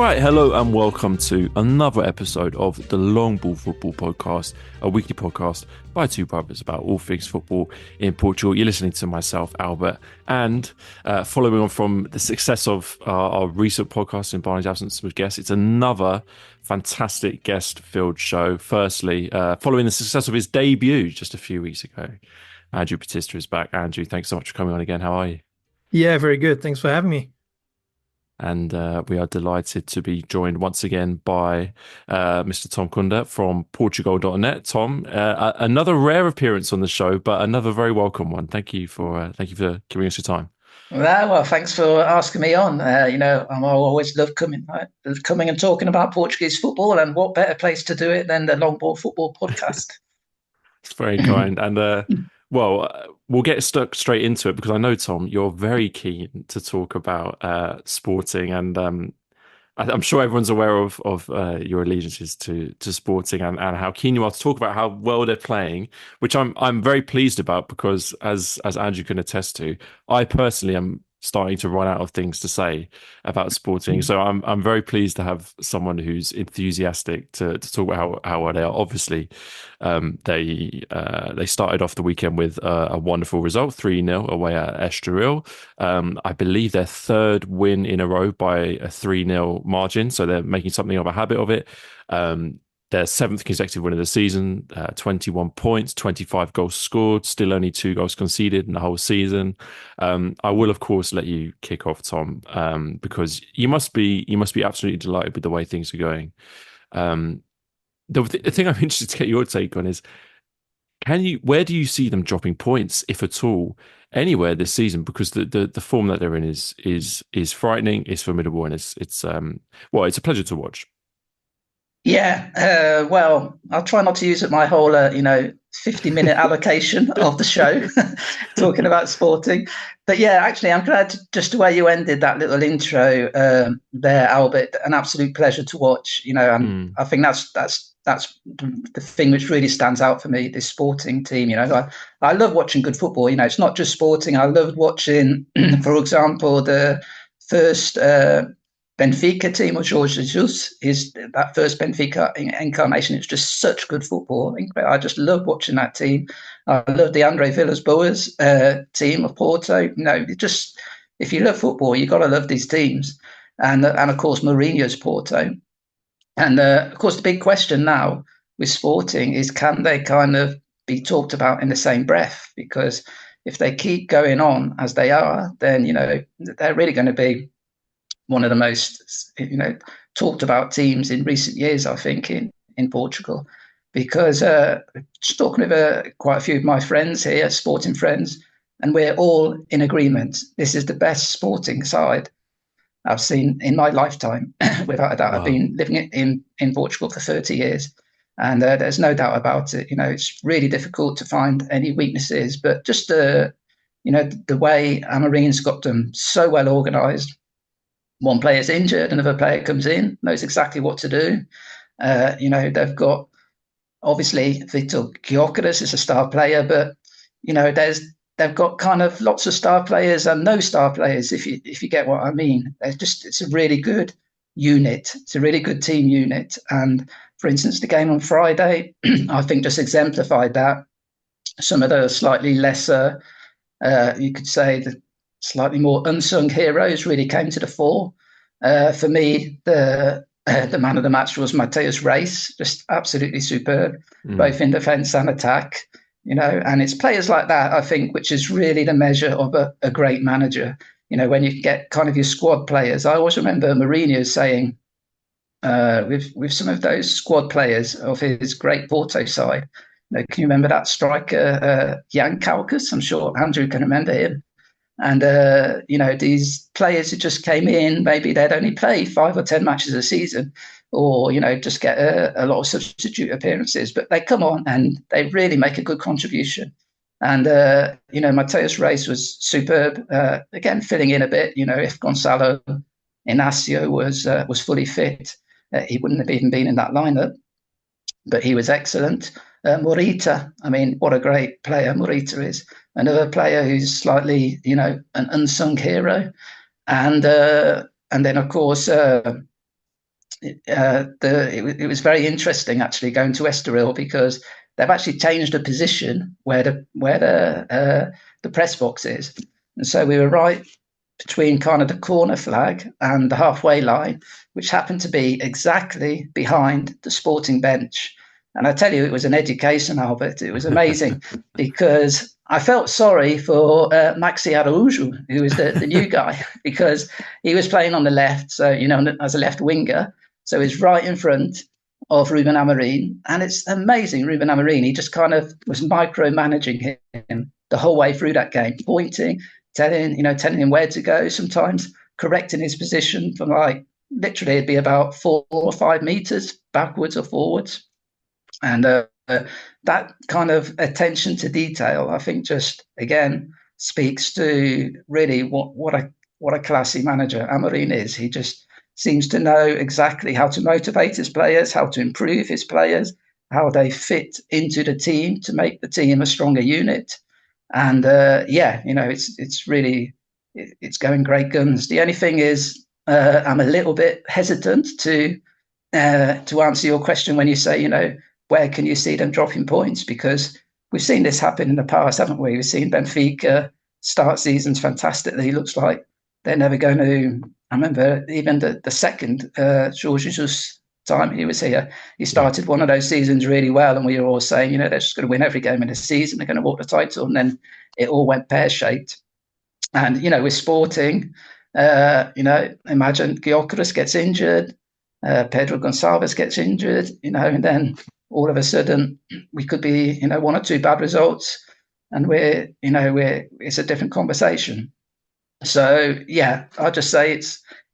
right, hello and welcome to another episode of the Long Ball Football Podcast, a weekly podcast by two brothers about all things football in Portugal. You're listening to myself, Albert, and following on from the success of our recent podcast in Barney's absence with guests, it's another fantastic guest-filled show. Firstly, following the success of his debut just a few weeks ago, Andrew Batista is back. Andrew, thanks so much for coming on again. How are you? Yeah, very good. Thanks for having me. And we are delighted to be joined once again by Mr. Tom Kunda from Portugal.net. Tom, another rare appearance on the show, but another very welcome one. Thank you for giving us your time. Well, thanks for asking me on. I always love coming and talking about Portuguese football, and what better place to do it than the Long Ball Football Podcast? It's very kind. And we'll get stuck straight into it because I know, Tom, you're very keen to talk about sporting, and I'm sure everyone's aware of your allegiances to sporting and how keen you are to talk about how well they're playing, which I'm very pleased about because as Andrew can attest to, I personally am starting to run out of things to say about sporting. So I'm very pleased to have someone who's enthusiastic to talk about how well they are. Obviously, they started off the weekend with a wonderful result, 3-0 away at Estoril. I believe their third win in a row by a 3-0 margin, so they're making something of a habit of it. Their seventh consecutive win of the season, 21 points, 25 goals scored, still only 2 goals conceded in the whole season. I will, of course, let you kick off, Tom, because you must be absolutely delighted with the way things are going. The thing I'm interested to get your take on is, where do you see them dropping points, if at all, anywhere this season? Because the form that they're in is frightening, it's formidable, and it's a pleasure to watch. Yeah, well, I'll try not to use up my whole, 50-minute allocation of the show talking about sporting. But yeah, actually, I'm glad just the way you ended that little intro there, Albert. An absolute pleasure to watch. And I think that's the thing which really stands out for me. This sporting team. I love watching good football. It's not just sporting. I loved watching, for example, the first. Benfica team of Jorge Jesus is that first Benfica incarnation. It's just such good football. I just love watching that team. I love the Andre Villas-Boas team of Porto. If you love football, you've got to love these teams. And of course, Mourinho's Porto. And of course, the big question now with Sporting is, can they kind of be talked about in the same breath? Because if they keep going on as they are, then, they're really going to be one of the most, talked about teams in recent years, I think, in Portugal. Because just talking with quite a few of my friends here, sporting friends, and we're all in agreement. This is the best sporting side I've seen in my lifetime, without a doubt. Wow. I've been living in Portugal for 30 years, and there's no doubt about it. It's really difficult to find any weaknesses, but just the way Amorim's got them so well organised. One player's injured, another player comes in, knows exactly what to do. They've got, obviously, Vitor Gyökeres is a star player, but they've got kind of lots of star players and no star players, if you get what I mean. It's a really good unit. It's a really good team unit. And for instance, the game on Friday, I think just exemplified that. Some of the slightly lesser, you could say, the slightly more unsung heroes really came to the fore. For me, the man of the match was Mateus Reis, just absolutely superb, both in defence and attack. And it's players like that, I think, which is really the measure of a great manager. When you get kind of your squad players. I always remember Mourinho saying, with some of those squad players of his great Porto side, can you remember that striker, Jan Kaukas? I'm sure Andrew can remember him. And, these players who just came in, maybe they'd only play 5 or 10 matches a season, or, just get a lot of substitute appearances. But they come on and they really make a good contribution. And, Mateus Reis was superb, again, filling in a bit. If Gonçalo Inácio was fully fit, he wouldn't have even been in that lineup. But he was excellent. Morita, what a great player Morita is. Another player who's slightly, an unsung hero. And then, of course, it was very interesting actually going to Estoril because they've actually changed the position where the press box is, and so we were right between kind of the corner flag and the halfway line, which happened to be exactly behind the Sporting bench. And I tell you, it was an education, Albert. It was amazing because I felt sorry for Maxi Araujo, who was the new guy, because he was playing on the left, so, as a left winger. So he's right in front of Ruben Amorim. And it's amazing, Ruben Amorim, he just kind of was micromanaging him the whole way through that game, pointing, telling him where to go, sometimes correcting his position from literally it'd be about 4 or 5 meters backwards or forwards. And that kind of attention to detail, I think, just again speaks to really what a classy manager Amorim is. He just seems to know exactly how to motivate his players, how to improve his players, how they fit into the team to make the team a stronger unit. And it's really going great guns. The only thing is, I'm a little bit hesitant to answer your question when you say, where can you see them dropping points? Because we've seen this happen in the past, haven't we? We've seen Benfica start seasons fantastically. Looks like they're never going to. I remember even the second Jorge Jesus time he was here, he started one of those seasons really well, and we were all saying, they're just going to win every game in the season, they're going to walk the title, and then it all went pear-shaped. And with Sporting, imagine Gyökeres gets injured, Pedro Gonçalves gets injured, and then all of a sudden we could be, 1 or 2 bad results, and it's a different conversation. So yeah, I'll just say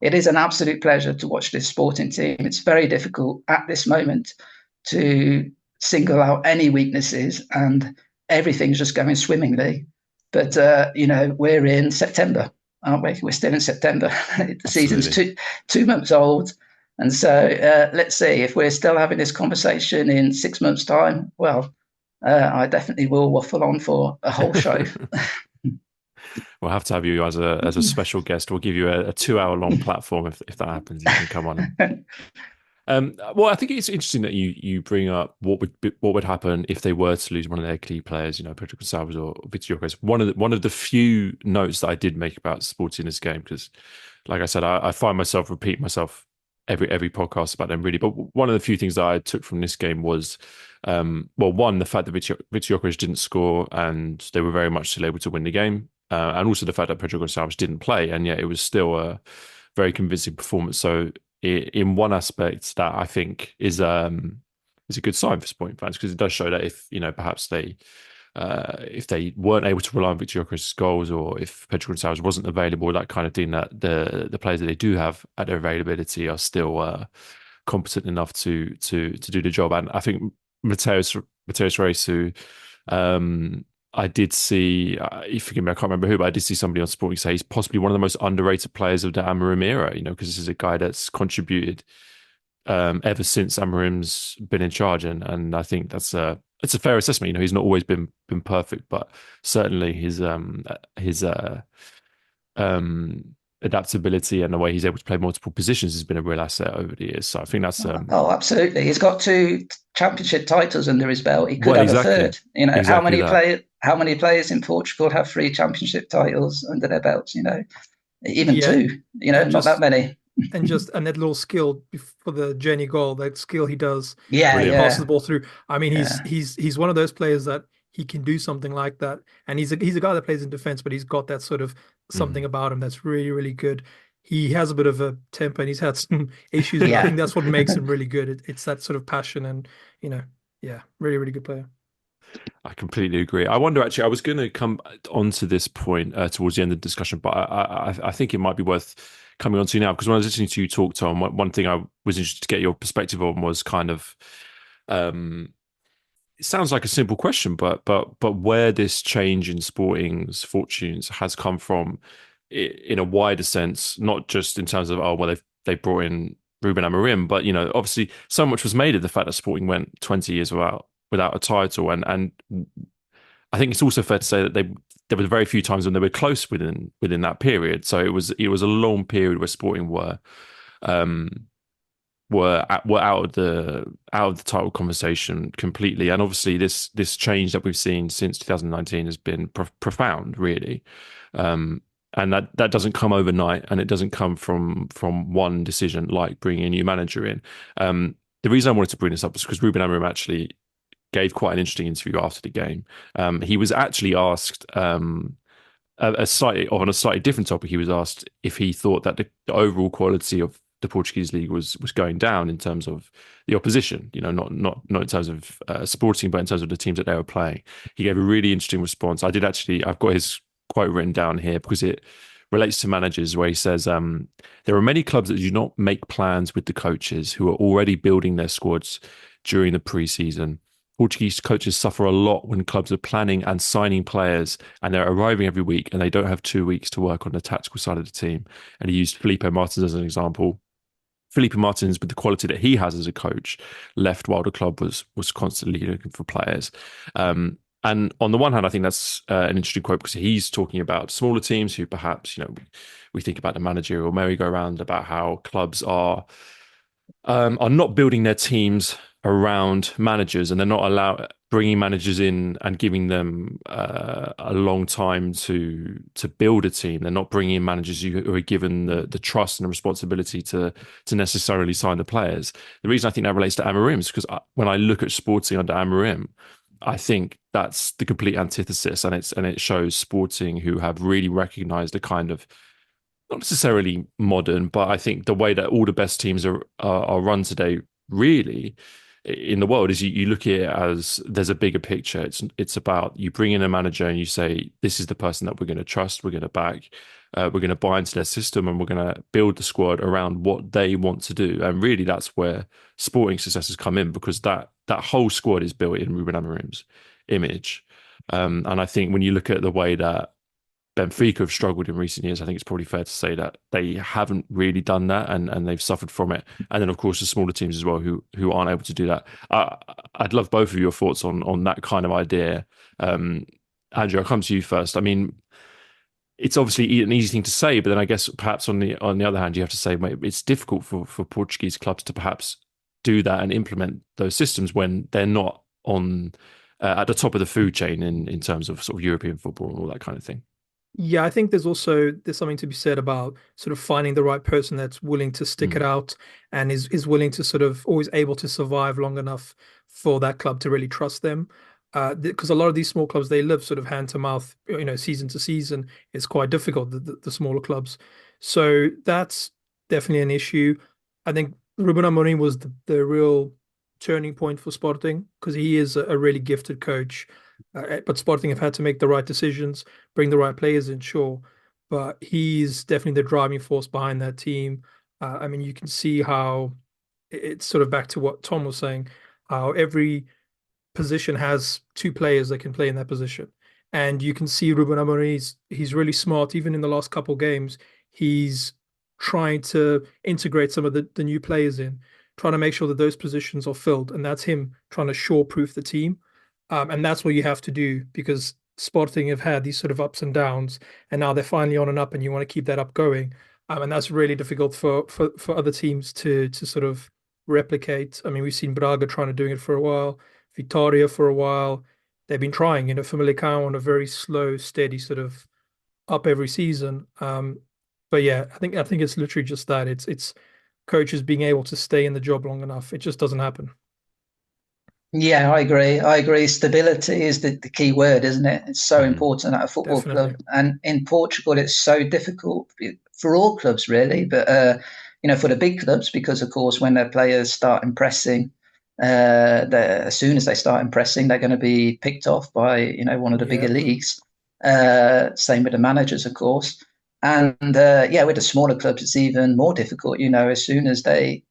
it is an absolute pleasure to watch this Sporting team. It's very difficult at this moment to single out any weaknesses, and everything's just going swimmingly. But we're in September, aren't we? We're still in September. The season's 2 months old. And so let's see, if we're still having this conversation in 6 months' time, well, I definitely will waffle on for a whole show. We'll have to have you as a special guest. We'll give you a 2-hour long platform if that happens. You can come on. Well, I think it's interesting that you bring up what would happen if they were to lose one of their key players, Pedro Gonçalves or Vitor Gyökeres. One of the few notes that I did make about Sporting in this game, because, like I said, I find myself repeating myself every podcast about them, really. But one of the few things that I took from this game was, one, the fact that Vitor Gyökeres didn't score and they were very much still able to win the game. And also the fact that Pedro Gonçalves didn't play, and yet it was still a very convincing performance. So in one aspect, that I think is a good sign for Sporting fans, because it does show that if perhaps if they weren't able to rely on Vitor Gyökeres' goals, or if Pedro Gonçalves wasn't available, that kind of thing, that the players that they do have at their availability are still competent enough to do the job. And I think Mateus Reis, who I did see, forgive me, I can't remember who, but I did see somebody on Sporting say he's possibly one of the most underrated players of the Amorim era, because this is a guy that's contributed ever since Amorim's been in charge. And I think it's a fair assessment. He's not always been perfect, but certainly his adaptability and the way he's able to play multiple positions has been a real asset over the years. So I think that's absolutely. He's got 2 championship titles under his belt. He could have a third. Exactly how many players in Portugal have 3 championship titles under their belts? Even 2. Not that many. And just that little skill for the Jenny goal, that skill he does. He passes the ball through. I mean, he's one of those players that he can do something like that. And he's a guy that plays in defense, but he's got that sort of something about him that's really, really good. He has a bit of a temper, and he's had some issues. I think that's what makes him really good. It's that sort of passion, and really, really good player. I completely agree. I wonder, actually, I was going to come onto this point towards the end of the discussion, but I think it might be worth coming on to now, because when I was listening to you talk, Tom, one thing I was interested to get your perspective on was kind of, it sounds like a simple question, but where this change in Sporting's fortunes has come from in a wider sense, not just in terms of, they brought in Ruben Amorim, but obviously so much was made of the fact that Sporting went 20 years without a title, and I think it's also fair to say that there were very few times when they were close within that period. So it was a long period where Sporting were were out of the title conversation completely. And obviously, this change that we've seen since 2019 has been profound, really. And that doesn't come overnight, and it doesn't come from one decision like bringing a new manager in. The reason I wanted to bring this up is because Ruben Amorim actually gave quite an interesting interview after the game. He was actually asked a slightly on a slightly different topic. He was asked if he thought that the overall quality of the Portuguese league was going down in terms of the opposition. You know, not in terms of Sporting, but in terms of the teams that they were playing. He gave a really interesting response. I've got his quote written down here because it relates to managers, where he says, there are many clubs that do not make plans with the coaches who are already building their squads during the pre-season. Portuguese coaches suffer a lot when clubs are planning and signing players and they're arriving every week and they don't have 2 weeks to work on the tactical side of the team. And he used Felipe Martins as an example. Felipe Martins, with the quality that he has as a coach, left while the club was constantly looking for players. And on the one hand, I think that's an interesting quote because he's talking about smaller teams who perhaps, we think about the managerial merry-go-round about how clubs are not building their teams around managers, and they're not bringing managers in and giving them a long time to build a team. They're not bringing in managers who are given the trust and the responsibility to necessarily sign the players. The reason I think that relates to Amorim is because when I look at Sporting under Amorim, I think that's the complete antithesis, and it shows Sporting who have really recognised the kind of, not necessarily modern, but I think the way that all the best teams are run today, really, in the world, is you look at it as there's a bigger picture. It's about you bring in a manager and you say, this is the person that we're going to trust, we're going to back, we're going to buy into their system, and we're going to build the squad around what they want to do. And really, that's where Sporting successes come in, because that whole squad is built in Ruben Amorim's image. And I think when you look at the way that Benfica have struggled in recent years, I think it's probably fair to say that they haven't really done that, and they've suffered from it. And then, of course, the smaller teams as well who aren't able to do that. I'd love both of your thoughts on that kind of idea. Andrew, I'll come to you first. I mean, it's obviously an easy thing to say, but then I guess perhaps on the other hand, you have to say it's difficult for Portuguese clubs to perhaps do that and implement those systems when they're not on at the top of the food chain in terms of sort of European football and all that kind of thing. Yeah, I think there's something to be said about sort of finding the right person that's willing to stick it out and is willing to sort of always able to survive long enough for that club to really trust them. Because a lot of these small clubs, they live sort of hand to mouth, season to season. It's quite difficult, the smaller clubs. So that's definitely an issue. I think Ruben Amorim was the real turning point for Sporting, because he is a really gifted coach. But Sporting have had to make the right decisions, bring the right players in, sure. But he's definitely the driving force behind that team. I mean, you can see how it's sort of back to what Tom was saying, how every position has two players that can play in that position. And you can see Ruben Amorim, he's really smart. Even in the last couple games, he's trying to integrate some of the new players in, trying to make sure that those positions are filled. And that's him trying to shore-proof the team. And that's what you have to do, because Sporting have had these sort of ups and downs, and now they're finally on and up, and you want to keep that up going. And that's really difficult for other teams to sort of replicate. I mean, we've seen Braga trying to doing it for a while, Vitória for a while. They've been trying, Famalicão on a very slow, steady sort of up every season. But yeah, I think it's literally just that. It's coaches being able to stay in the job long enough. It just doesn't happen. Yeah, I agree. I agree. Stability is the key word, isn't it? It's so important at a football Definitely. club. And in Portugal, it's so difficult for all clubs, really. But, for the big clubs, because, of course, when their players start impressing, as soon as they start impressing, they're going to be picked off by, one of the bigger leagues. Same with the managers, of course. And, with the smaller clubs, it's even more difficult, as soon as they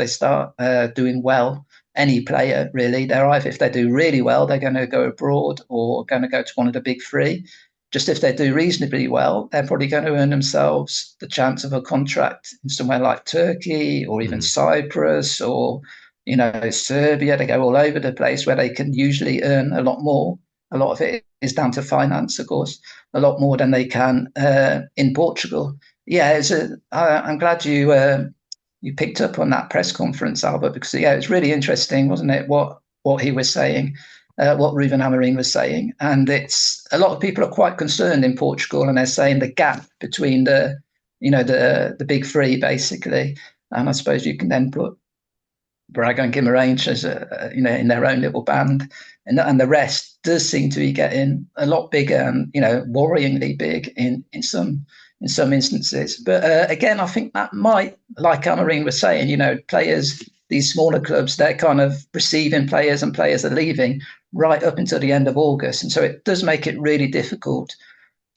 start doing well. Any player, really, if they do really well, they're going to go abroad or going to go to one of the big three. Just if they do reasonably well, they're probably going to earn themselves the chance of a contract in somewhere like Turkey or even Cyprus or, Serbia. They go all over the place, where they can usually earn a lot more. A lot of it is down to finance, of course, a lot more than they can in Portugal. Yeah, I'm glad you you picked up on that press conference, Albert, because yeah, it was really interesting, wasn't it? What he was saying, what Ruben Amorim was saying, and it's a lot of people are quite concerned in Portugal, and they're saying the gap between the big three basically, and I suppose you can then put Braga and Guimarães as in their own little band, and the rest does seem to be getting a lot bigger and worryingly big in some instances. But again, I think that might, like Amorim was saying, players, these smaller clubs, they're kind of receiving players and players are leaving right up until the end of August, and so it does make it really difficult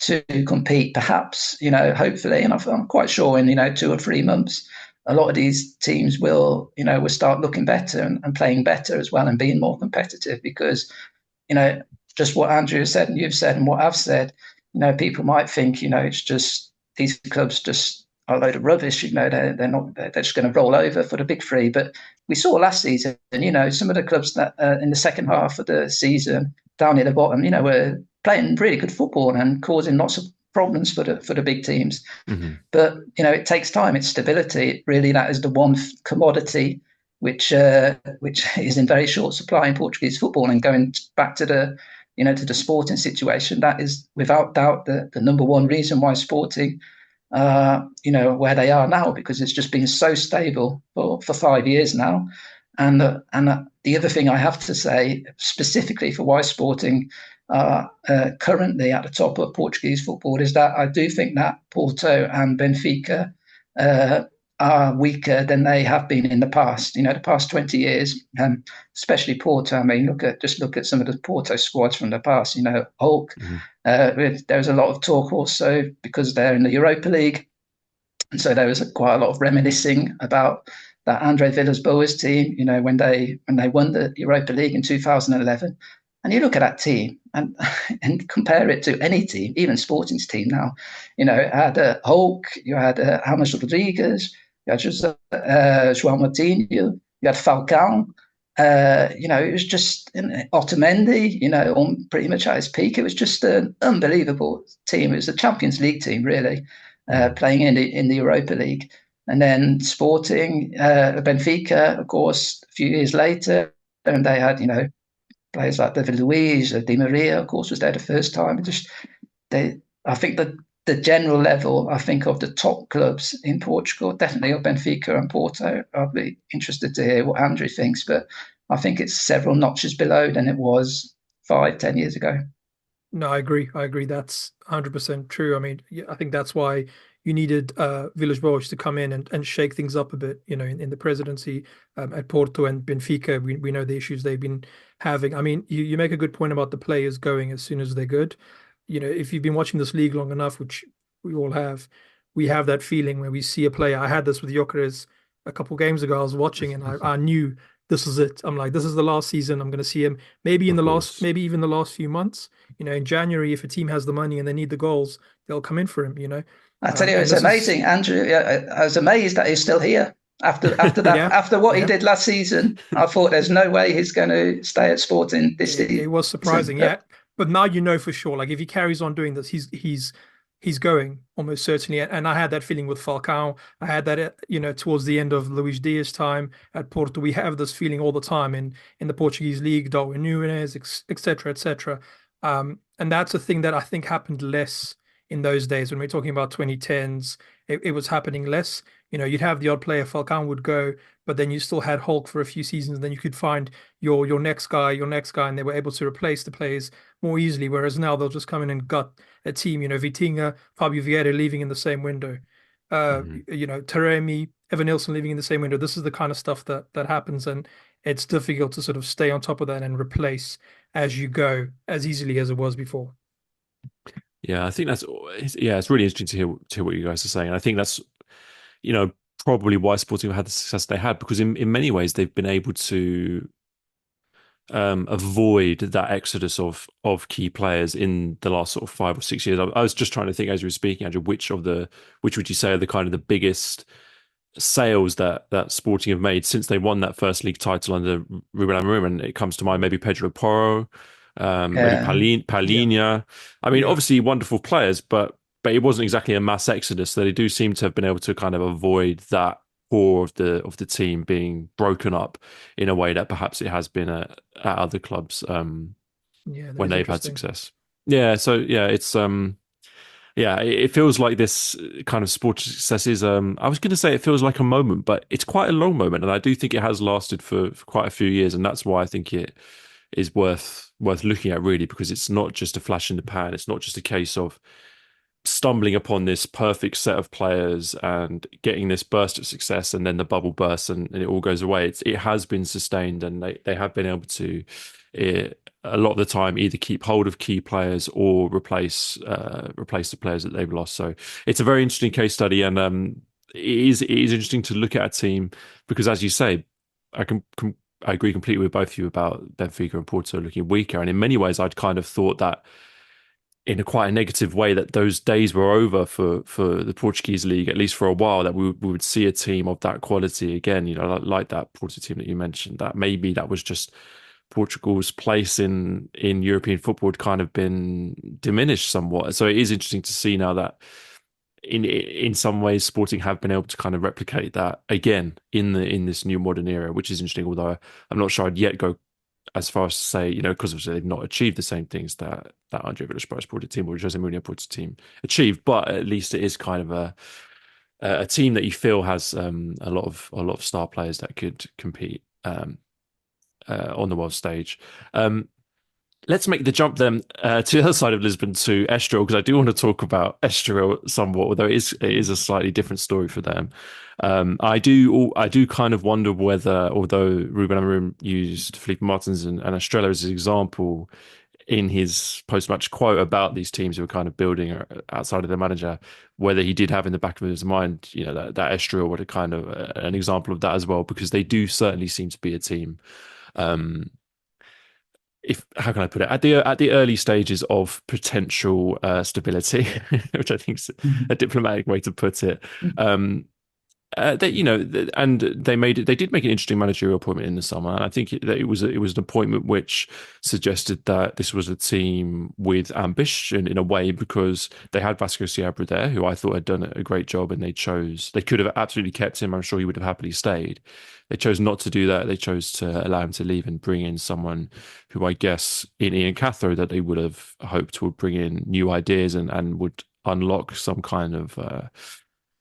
to compete. Perhaps hopefully, and I'm quite sure in 2 or 3 months, a lot of these teams will start looking better and playing better as well and being more competitive because, just what Andrew said and you've said and what I've said, people might think, it's just these clubs just are a load of rubbish, they're just going to roll over for the big three. But we saw last season, some of the clubs that in the second half of the season down near the bottom, were playing really good football and causing lots of problems for the big teams. Mm-hmm. But it takes time. It's stability. Really, that is the one commodity which is in very short supply in Portuguese football. And going back to the sporting situation, that is without doubt the number one reason why Sporting where they are now, because it's just been so stable for 5 years now. And the other thing I have to say specifically for why Sporting are currently at the top of Portuguese football is that I do think that Porto and Benfica are weaker than they have been in the past. The past 20 years, especially Porto. I mean, look at some of the Porto squads from the past. Hulk. Mm-hmm. There was a lot of talk also because they're in the Europa League, and so there was quite a lot of reminiscing about that Andre Villas-Boas team. When they won the Europa League in 2011. And you look at that team and compare it to any team, even Sporting's team now. You had Hulk, you had James Rodriguez, you had João Moutinho, you had Falcao. It was just Otamendi, on pretty much at his peak. It was just an unbelievable team. It was a Champions League team, really, playing in the Europa League. And then Sporting, Benfica, of course, a few years later, and they had, players like David Luiz, Di Maria, of course, was there the first time. I think that the general level, I think, of the top clubs in Portugal, definitely of Benfica and Porto. I'll be interested to hear what Andrew thinks, but I think it's several notches below than it was 5-10 years ago. No, I agree. That's 100% true. I mean, I think that's why you needed Villas-Boas to come in and shake things up a bit, in the presidency at Porto and Benfica. We know the issues they've been having. I mean, you make a good point about the players going as soon as they're good. If you've been watching this league long enough, which we all have, we have that feeling where we see a player. I had this with Gyökeres a couple of games ago. I was watching and I knew this is it. I'm like, this is the last season I'm going to see him. Maybe maybe even the last few months. In January, if a team has the money and they need the goals, they'll come in for him. I tell you, it's amazing, Andrew. I was amazed that he's still here after that. Yeah. After what he did last season, I thought there's no way he's going to stay at Sporting this season. It was surprising, yeah. But now for sure. Like if he carries on doing this, he's going almost certainly. And I had that feeling with Falcao. I had that towards the end of Luis Diaz's time at Porto. We have this feeling all the time in the Portuguese league, Darwin Nunes, etc., etc. And that's a thing that I think happened less in those days when we're talking about 2010s. It was happening less. You'd have the odd player, Falcao would go, but then you still had Hulk for a few seasons, and then you could find your next guy, and they were able to replace the players more easily. Whereas now they'll just come in and gut a team. Vitinha, Fabio Vieira leaving in the same window. Taremi, Evan Nilsson leaving in the same window. This is the kind of stuff that happens, and it's difficult to sort of stay on top of that and replace as you go as easily as it was before. Yeah, I think it's really interesting to hear what you guys are saying. And I think that's, probably why Sporting have had the success they had, because in many ways they've been able to avoid that exodus of key players in the last sort of 5 or 6 years. I was just trying to think as you were speaking, Andrew, which would you say are the kind of the biggest sales that Sporting have made since they won that first league title under Ruben Amorim? And it comes to mind maybe Pedro Porro, maybe Palhinha. Yeah. I mean, obviously wonderful players, but it wasn't exactly a mass exodus. So they do seem to have been able to kind of avoid that core of the team being broken up in a way that perhaps it has been at other clubs Yeah, that when is they've had interesting. success. Yeah, so yeah, it's yeah, it feels like this kind of sports success is I was going to say it feels like a moment, but it's quite a long moment, and I do think it has lasted for quite a few years, and that's why I think it is worth looking at really, because it's not just a flash in the pan. It's not just a case of stumbling upon this perfect set of players and getting this burst of success, and then the bubble bursts and it all goes away. It has been sustained, and they have been able to a lot of the time either keep hold of key players or replace the players that they've lost. So it's a very interesting case study, and it is interesting to look at a team because, as you say, I can. I agree completely with both of you about Benfica and Porto looking weaker, and in many ways, I'd kind of thought that in a quite a negative way that those days were over for the Portuguese league, at least for a while, that we would see a team of that quality again, like that Porto team that you mentioned, that maybe that was just Portugal's place in European football had kind of been diminished somewhat. So it is interesting to see now that in some ways Sporting have been able to kind of replicate that again in this new modern era, which is interesting, although I'm not sure I'd yet go as far as to say, because obviously they've not achieved the same things that Andre Villas-Boas Porto team or Jose Mourinho Porto team achieved, but at least it is kind of a team that you feel has a lot of star players that could compete on the world stage. Let's make the jump then to the other side of Lisbon to Estoril, because I do want to talk about Estoril somewhat, although it is a slightly different story for them. I do kind of wonder whether, although Ruben Amorim used Felipe Martins and Estrela as an example in his post-match quote about these teams who were kind of building outside of their manager, whether he did have in the back of his mind, that Estoril were kind of an example of that as well, because they do certainly seem to be a team. If how can I put it, at the early stages of potential stability, which I think is a diplomatic way to put it. They, and they did make an interesting managerial appointment in the summer, and I think that it was an appointment which suggested that this was a team with ambition in a way, because they had Vasco Seabra there, who I thought had done a great job, and they could have absolutely kept him. I'm sure he would have happily stayed. They chose not to do that. They chose to allow him to leave and bring in someone who I guess in Ian Cathro that they would have hoped would bring in new ideas and would unlock some kind of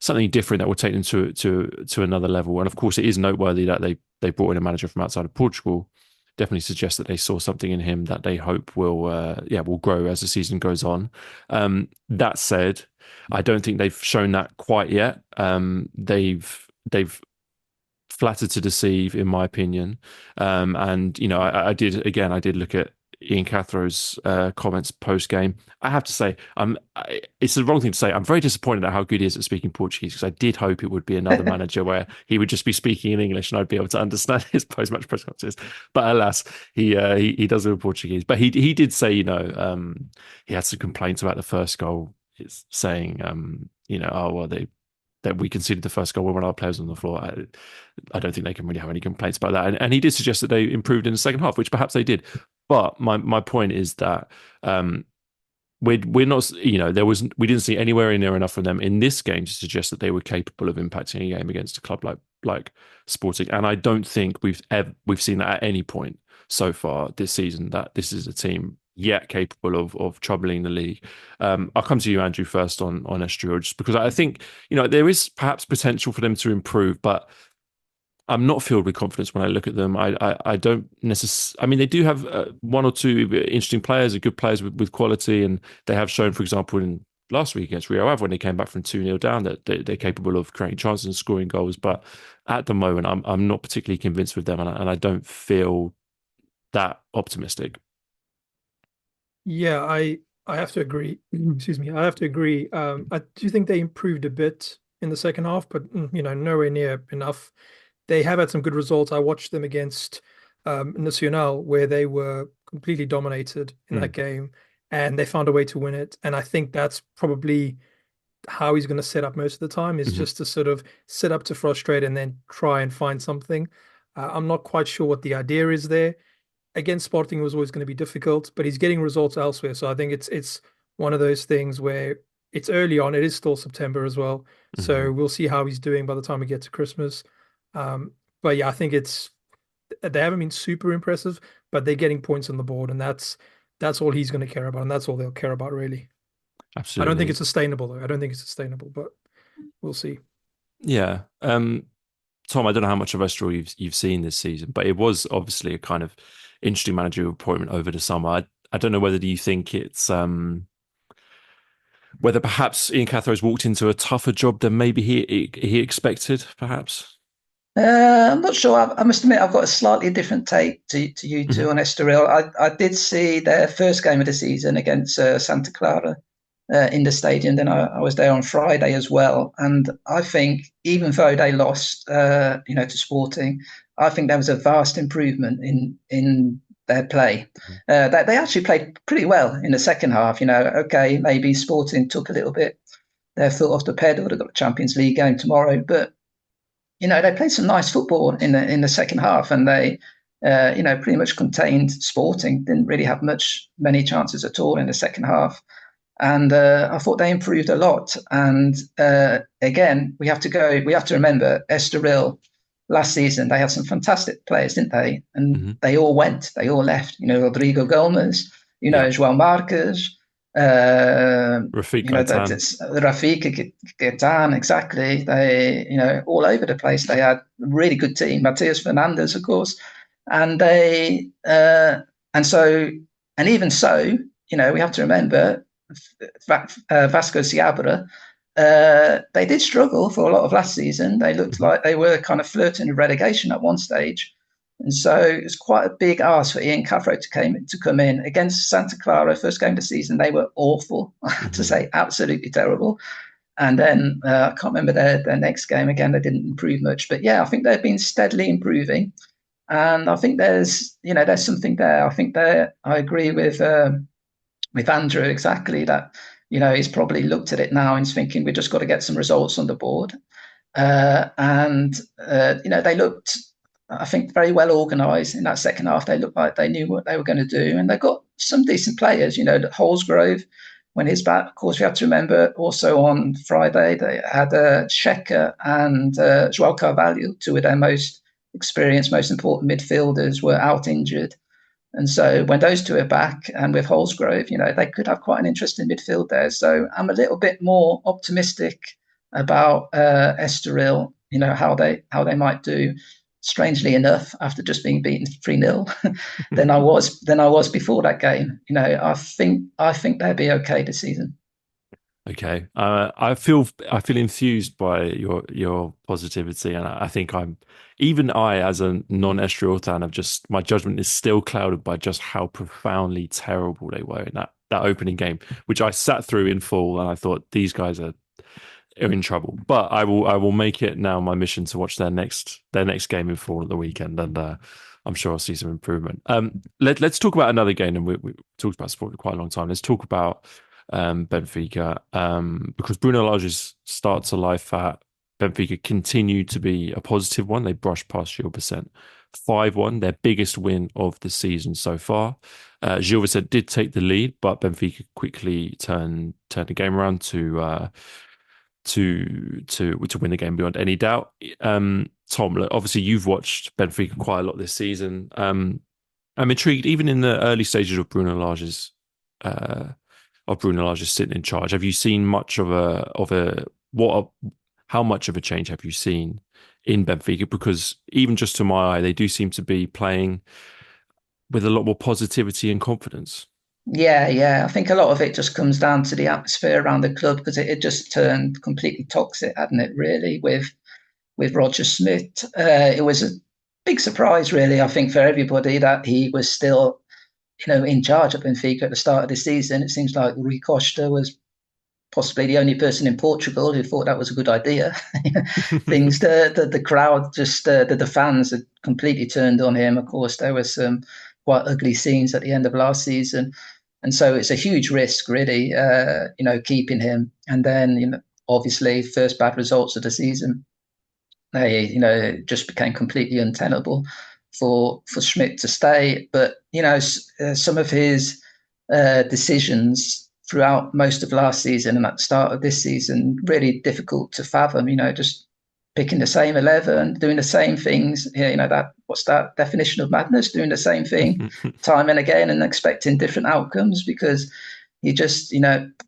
something different that would take them to another level. And of course, it is noteworthy that they brought in a manager from outside of Portugal. Definitely suggests that they saw something in him that they hope will grow as the season goes on. That said, I don't think they've shown that quite yet. They've flattered to deceive, in my opinion. And I did look at Ian Cathro's comments post game. I have to say, it's the wrong thing to say. I'm very disappointed at how good he is at speaking Portuguese, because I did hope it would be another manager where he would just be speaking in English and I'd be able to understand his post match press conferences. But alas, he does it in Portuguese. But he did say, he had some complaints about the first goal. It's saying, oh well, that we conceded the first goal when one of our players on the floor. I don't think they can really have any complaints about that. And he did suggest that they improved in the second half, which perhaps they did. But my point is that we're not, we didn't see anywhere near enough from them in this game to suggest that they were capable of impacting a game against a club like Sporting. And I don't think we've seen that at any point so far this season, that this is a team yet capable of troubling the league. I'll come to you, Andrew, first on Estoril, just because I think there is perhaps potential for them to improve, but I'm not filled with confidence when I look at them. I don't necessarily. I mean, they do have one or two interesting players, good players with quality, and they have shown, for example, in last week against Rio Ave when they came back from 2-0 down, that they're capable of creating chances and scoring goals. But at the moment, I'm not particularly convinced with them, and I don't feel that optimistic. Yeah, I have to agree. Excuse me. I have to agree. I do think they improved a bit in the second half, but nowhere near enough. They have had some good results. I watched them against Nacional, where they were completely dominated in that game, and they found a way to win it. And I think that's probably how he's going to set up most of the time, is just to sort of set up to frustrate and then try and find something. I'm not quite sure what the idea is there. Against Sporting was always going to be difficult, but he's getting results elsewhere. So I think it's one of those things where it's early on. It is still September as well. Hmm. So we'll see how he's doing by the time we get to Christmas. But yeah, I think they haven't been super impressive, but they're getting points on the board, and that's all he's going to care about, and that's all they'll care about really. I don't think Absolutely. it's sustainable though. I don't think it's sustainable, but we'll see. Yeah. Tom, I don't know how much of Estoril you've seen this season, but it was obviously a kind of interesting managerial appointment over the summer. I don't know whether you think it's whether perhaps Ian Cathrow's walked into a tougher job than maybe he expected, perhaps. I'm not sure. I must admit, I've got a slightly different take to you two Hmm. on Estoril. I did see their first game of the season against Santa Clara in the stadium. Then I was there on Friday as well. And I think even though they lost, to Sporting, I think there was a vast improvement in their play. That they actually played pretty well in the second half. Okay, maybe Sporting took a little bit their foot off the pedal. They've got the Champions League game tomorrow, but they played some nice football in the second half, and they, pretty much contained Sporting. Didn't really have many chances at all in the second half, and I thought they improved a lot. And again, we have to remember Estoril last season. They had some fantastic players, didn't they? And Hmm. they all left. Rodrigo Gomez, Yeah. João Marques. Rafik That Gaitan. it's Rafika Gaitan, exactly. They, all over the place. They had a really good team. Matias Fernandez, of course, and and so, and even so, we have to remember Vasco Seabra. They did struggle for a lot of last season. They looked Hmm. like they were kind of flirting with relegation at one stage. And so it's quite a big ask for Ian Cathro to come in against Santa Clara. First game of the season, they were awful, to Hmm. say absolutely terrible. And then I can't remember their next game again. They didn't improve much, but yeah, I think they've been steadily improving, and I think there's something there. I think I agree with Andrew exactly that. He's probably looked at it now and he's thinking we just got to get some results on the board. And they looked, I think, very well organised in that second half. They looked like they knew what they were going to do, and they've got some decent players. Holsgrove, when he's back, of course, we have to remember also on Friday they had Shecker and Joao Carvalho, two of their most experienced, most important midfielders, were out injured. And so when those two are back, and with Holsgrove, they could have quite an interesting midfield there. So I'm a little bit more optimistic about Estoril, how they might do. Strangely enough, after just being beaten 3-0, than I was before that game. I think they'll be okay this season. Okay. I feel enthused by your positivity, and I think I, as a non-Estoril fan, have just my judgment is still clouded by just how profoundly terrible they were in that opening game, which I sat through in full, and I thought these guys are in trouble. But I will make it now my mission to watch their next game in full at the weekend, and I'm sure I'll see some improvement. Let's talk about another game, and we talked about sport for quite a long time. Let's talk about Benfica, because Bruno Lage's start to life at Benfica continued to be a positive one. They brushed past Gil Vicente 5-1, their biggest win of the season so far. Gil Vicente did take the lead, but Benfica quickly turned the game around to win the game beyond any doubt. Tom, look, obviously you've watched Benfica quite a lot this season. I'm intrigued, even in the early stages of uh, Bruno Lage's sitting in charge. Have you seen much how much of a change have you seen in Benfica? Because even just to my eye, they do seem to be playing with a lot more positivity and confidence. Yeah, yeah. I think a lot of it just comes down to the atmosphere around the club, because it just turned completely toxic, hadn't it? Really, with Roger Smith, it was a big surprise, really. I think for everybody that he was still, in charge of Benfica at the start of the season. It seems like Rui Costa was possibly the only person in Portugal who thought that was a good idea. The crowd, just the fans had completely turned on him. Of course, there were some quite ugly scenes at the end of last season, and so it's a huge risk, really, keeping him. And then, obviously, first bad results of the season, they, just became completely untenable for Schmidt to stay. But some of his decisions throughout most of last season and at the start of this season, really difficult to fathom. Just picking the same 11, doing the same things. What's that definition of madness? Doing the same thing time and again and expecting different outcomes, because he just,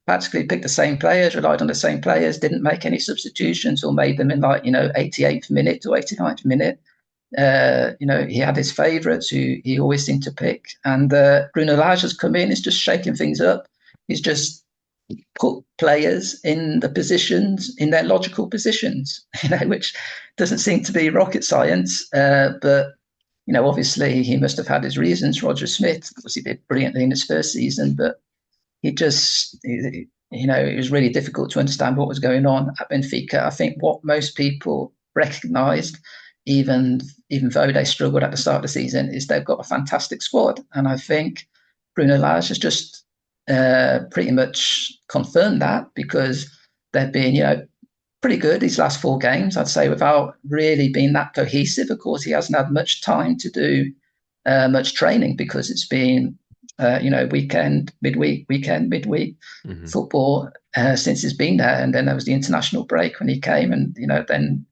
practically picked the same players, relied on the same players, didn't make any substitutions or made them in 88th minute or 89th minute. He had his favourites who he always seemed to pick. And Bruno Lage has come in, he's just shaking things up. He's just put players in the positions, in their logical positions, which doesn't seem to be rocket science. But obviously he must have had his reasons. Roger Smith, because he did brilliantly in his first season, but it was really difficult to understand what was going on at Benfica. I think what most people recognised, even though they struggled at the start of the season, is they've got a fantastic squad. And I think Bruno Lage has just pretty much confirmed that, because they've been, pretty good these last 4 games, I'd say, without really being that cohesive. Of course, he hasn't had much time to do much training, because it's been weekend, midweek football since he's been there. And then there was the international break when he came, and then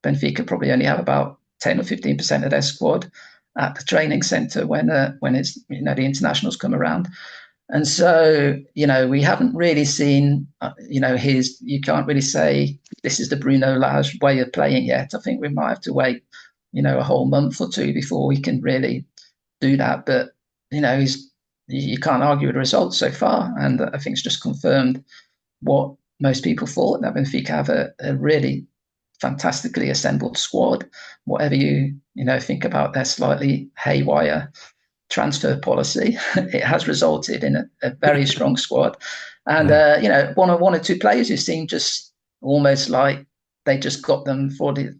Benfica probably only have about 10 or 15% of their squad at the training centre when it's the internationals come around. And so, we haven't really seen, you can't really say this is the Bruno Lage way of playing yet. I think we might have to wait, a whole month or 2 before we can really do that. But, you can't argue with the results so far. And I think it's just confirmed what most people thought, that Benfica have a really fantastically assembled squad. Whatever you think about their slightly haywire transfer policy, it has resulted in a very strong squad. And one or two players who seem just almost like they just got them for the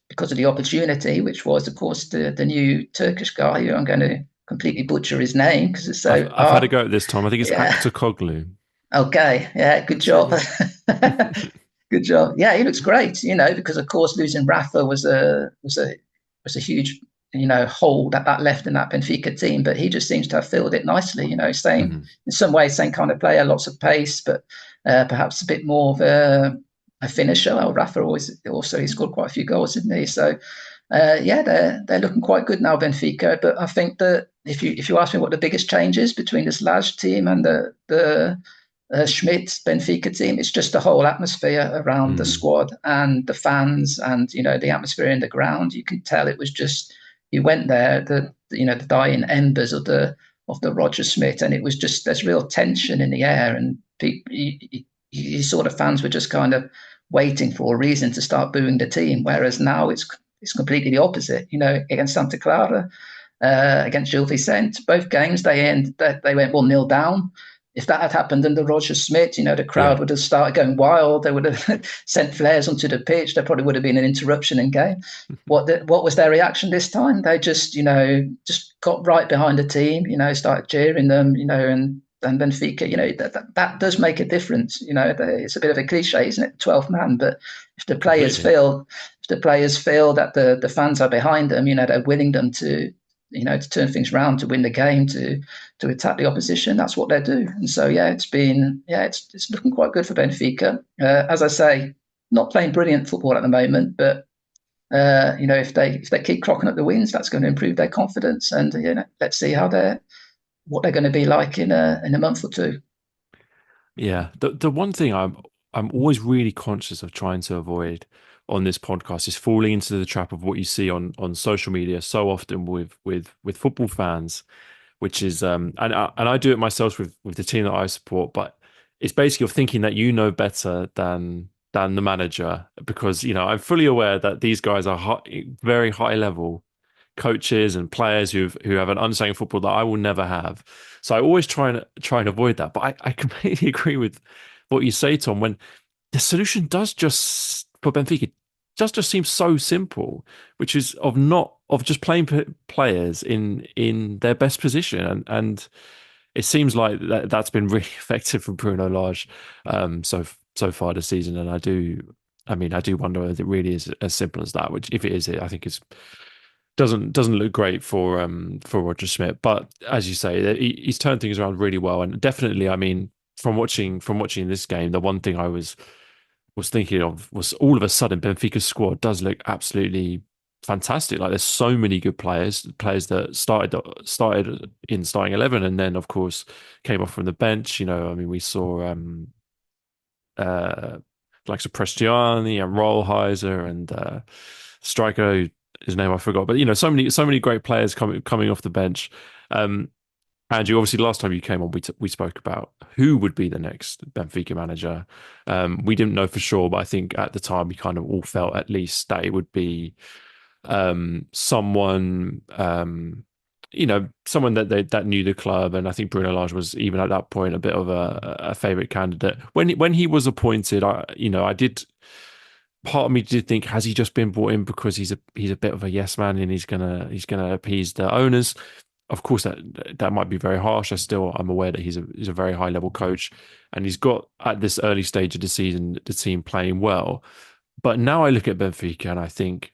because of the opportunity, which was, of course, the new Turkish guy, who I'm going to completely butcher his name because it's so I've had a go at this time. I think it's Aktoglu. Okay, yeah, good job. Good job. Yeah, he looks great, because of course losing Rafa was a huge hole that left in that Benfica team, but he just seems to have filled it nicely. In some ways, same kind of player, lots of pace, but perhaps a bit more of a finisher. Well, Rafa he scored quite a few goals, didn't he? So they're looking quite good now, Benfica. But I think that if you ask me what the biggest change is between this Lage team and the Schmidt Benfica team, it's just the whole atmosphere around the squad and the fans and the atmosphere in the ground. You can tell it was just, you went there, the dying embers of the Roger Smith, and it was just, there's real tension in the air, and you saw the fans were just kind of waiting for a reason to start booing the team. Whereas now it's completely the opposite. Against Santa Clara, against Gil Vicente, both games they went 1-0 down. If that had happened under Roger Smith, the crowd would have started going wild. They would have sent flares onto the pitch. There probably would have been an interruption in game. What was their reaction this time? They just got right behind the team, started cheering them, and Benfica, that does make a difference. It's a bit of a cliche, isn't it? 12th man, but if the players feel that the fans are behind them, they're willing them to turn things around, to win the game, to attack the opposition. That's what they do. And so, it's looking quite good for Benfica. As I say, not playing brilliant football at the moment, but if they keep clocking up the wins, that's going to improve their confidence. And let's see what they're going to be like in a month or 2. Yeah, the one thing I'm always really conscious of trying to avoid on this podcast is falling into the trap of what you see on social media so often with football fans, which is and I do it myself with the team that I support, but it's basically you're thinking that you know better than the manager, because I'm fully aware that these guys are very high level coaches and players who have an understanding of football that I will never have. So I always try and avoid that. But I completely agree with what you say, Tom, when the solution does just, for Benfica, just seems so simple, which is of just playing players in their best position. And it seems like that's been really effective from Bruno Lage so far this season. And I do wonder whether it really is as simple as that, which if it is, I think doesn't look great for Roger Schmidt. But as you say, he's turned things around really well, and definitely, I mean, from watching this game, the one thing I was thinking of was all of a sudden Benfica's squad does look absolutely fantastic. Like there's so many good players that started in starting 11, and then of course came off from the bench. I mean, we saw uh like Prestiani and Rollheiser and striker his name I forgot, but so many great players coming off the bench. Um, Andrew, obviously, last time you came on, we spoke about who would be the next Benfica manager. We didn't know for sure, but I think at the time we kind of all felt at least that it would be someone, someone that knew the club, and I think Bruno Lage was even at that point a bit of a favorite candidate when he was appointed. I did. Part of me did think, has he just been brought in because he's a bit of a yes man and he's gonna appease the owners? Of course, that might be very harsh. I'm aware that he's a very high level coach, and he's got at this early stage of the season the team playing well. But now I look at Benfica and I think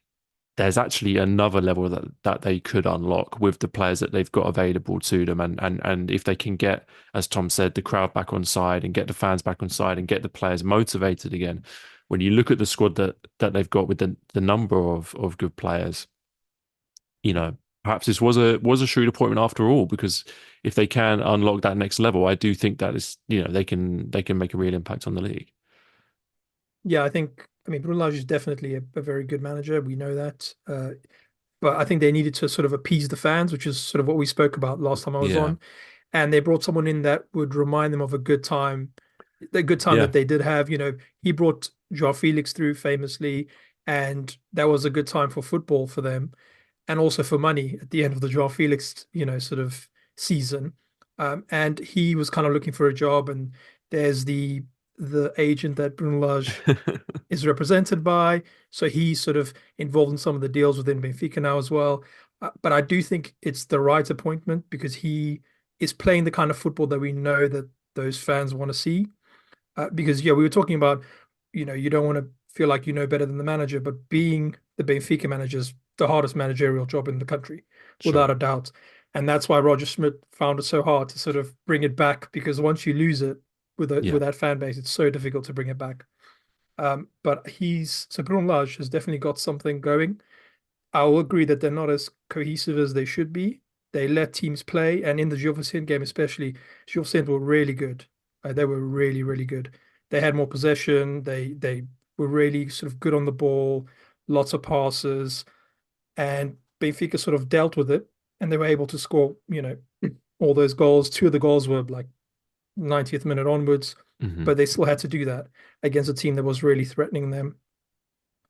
there's actually another level that they could unlock with the players that they've got available to them, and if they can get, as Tom said, the crowd back on side and get the fans back on side and get the players motivated again. When you look at the squad that they've got with the number of good players, perhaps this was a shrewd appointment after all, because if they can unlock that next level, I do think that is, they can make a real impact on the league. Yeah, I mean, Bruno Lage is definitely a very good manager. We know that. But I think they needed to sort of appease the fans, which is sort of what we spoke about last time I was Yeah, on. And they brought someone in that would remind them of a good time, the good time yeah, that they did have. He brought Joao Felix through famously, and that was a good time for football for them, and also for money at the end of the Joao Felix, sort of season. And he was kind of looking for a job, and there's the agent that Bruno Lage is represented by. So he's sort of involved in some of the deals within Benfica now as well. But I do think it's the right appointment because he is playing the kind of football that we know that those fans want to see. Because yeah, we were talking about, you don't want to feel like you know better than the manager, but being the Benfica manager is the hardest managerial job in the country, without sure. a doubt. And that's why Roger Schmidt found it so hard to sort of bring it back, because once you lose it Yeah. with that fan base, it's so difficult to bring it back. But so Bruno Lage has definitely got something going. I will agree that they're not as cohesive as they should be. They let teams play, and in the Gil Vicente game especially, Gil Vicente were really good. They were really, really good. They had more possession. They were really sort of good on the ball, lots of passes, and Benfica sort of dealt with it, and they were able to score, all those goals. Two of the goals were like 90th minute onwards, Hmm. but they still had to do that against a team that was really threatening them.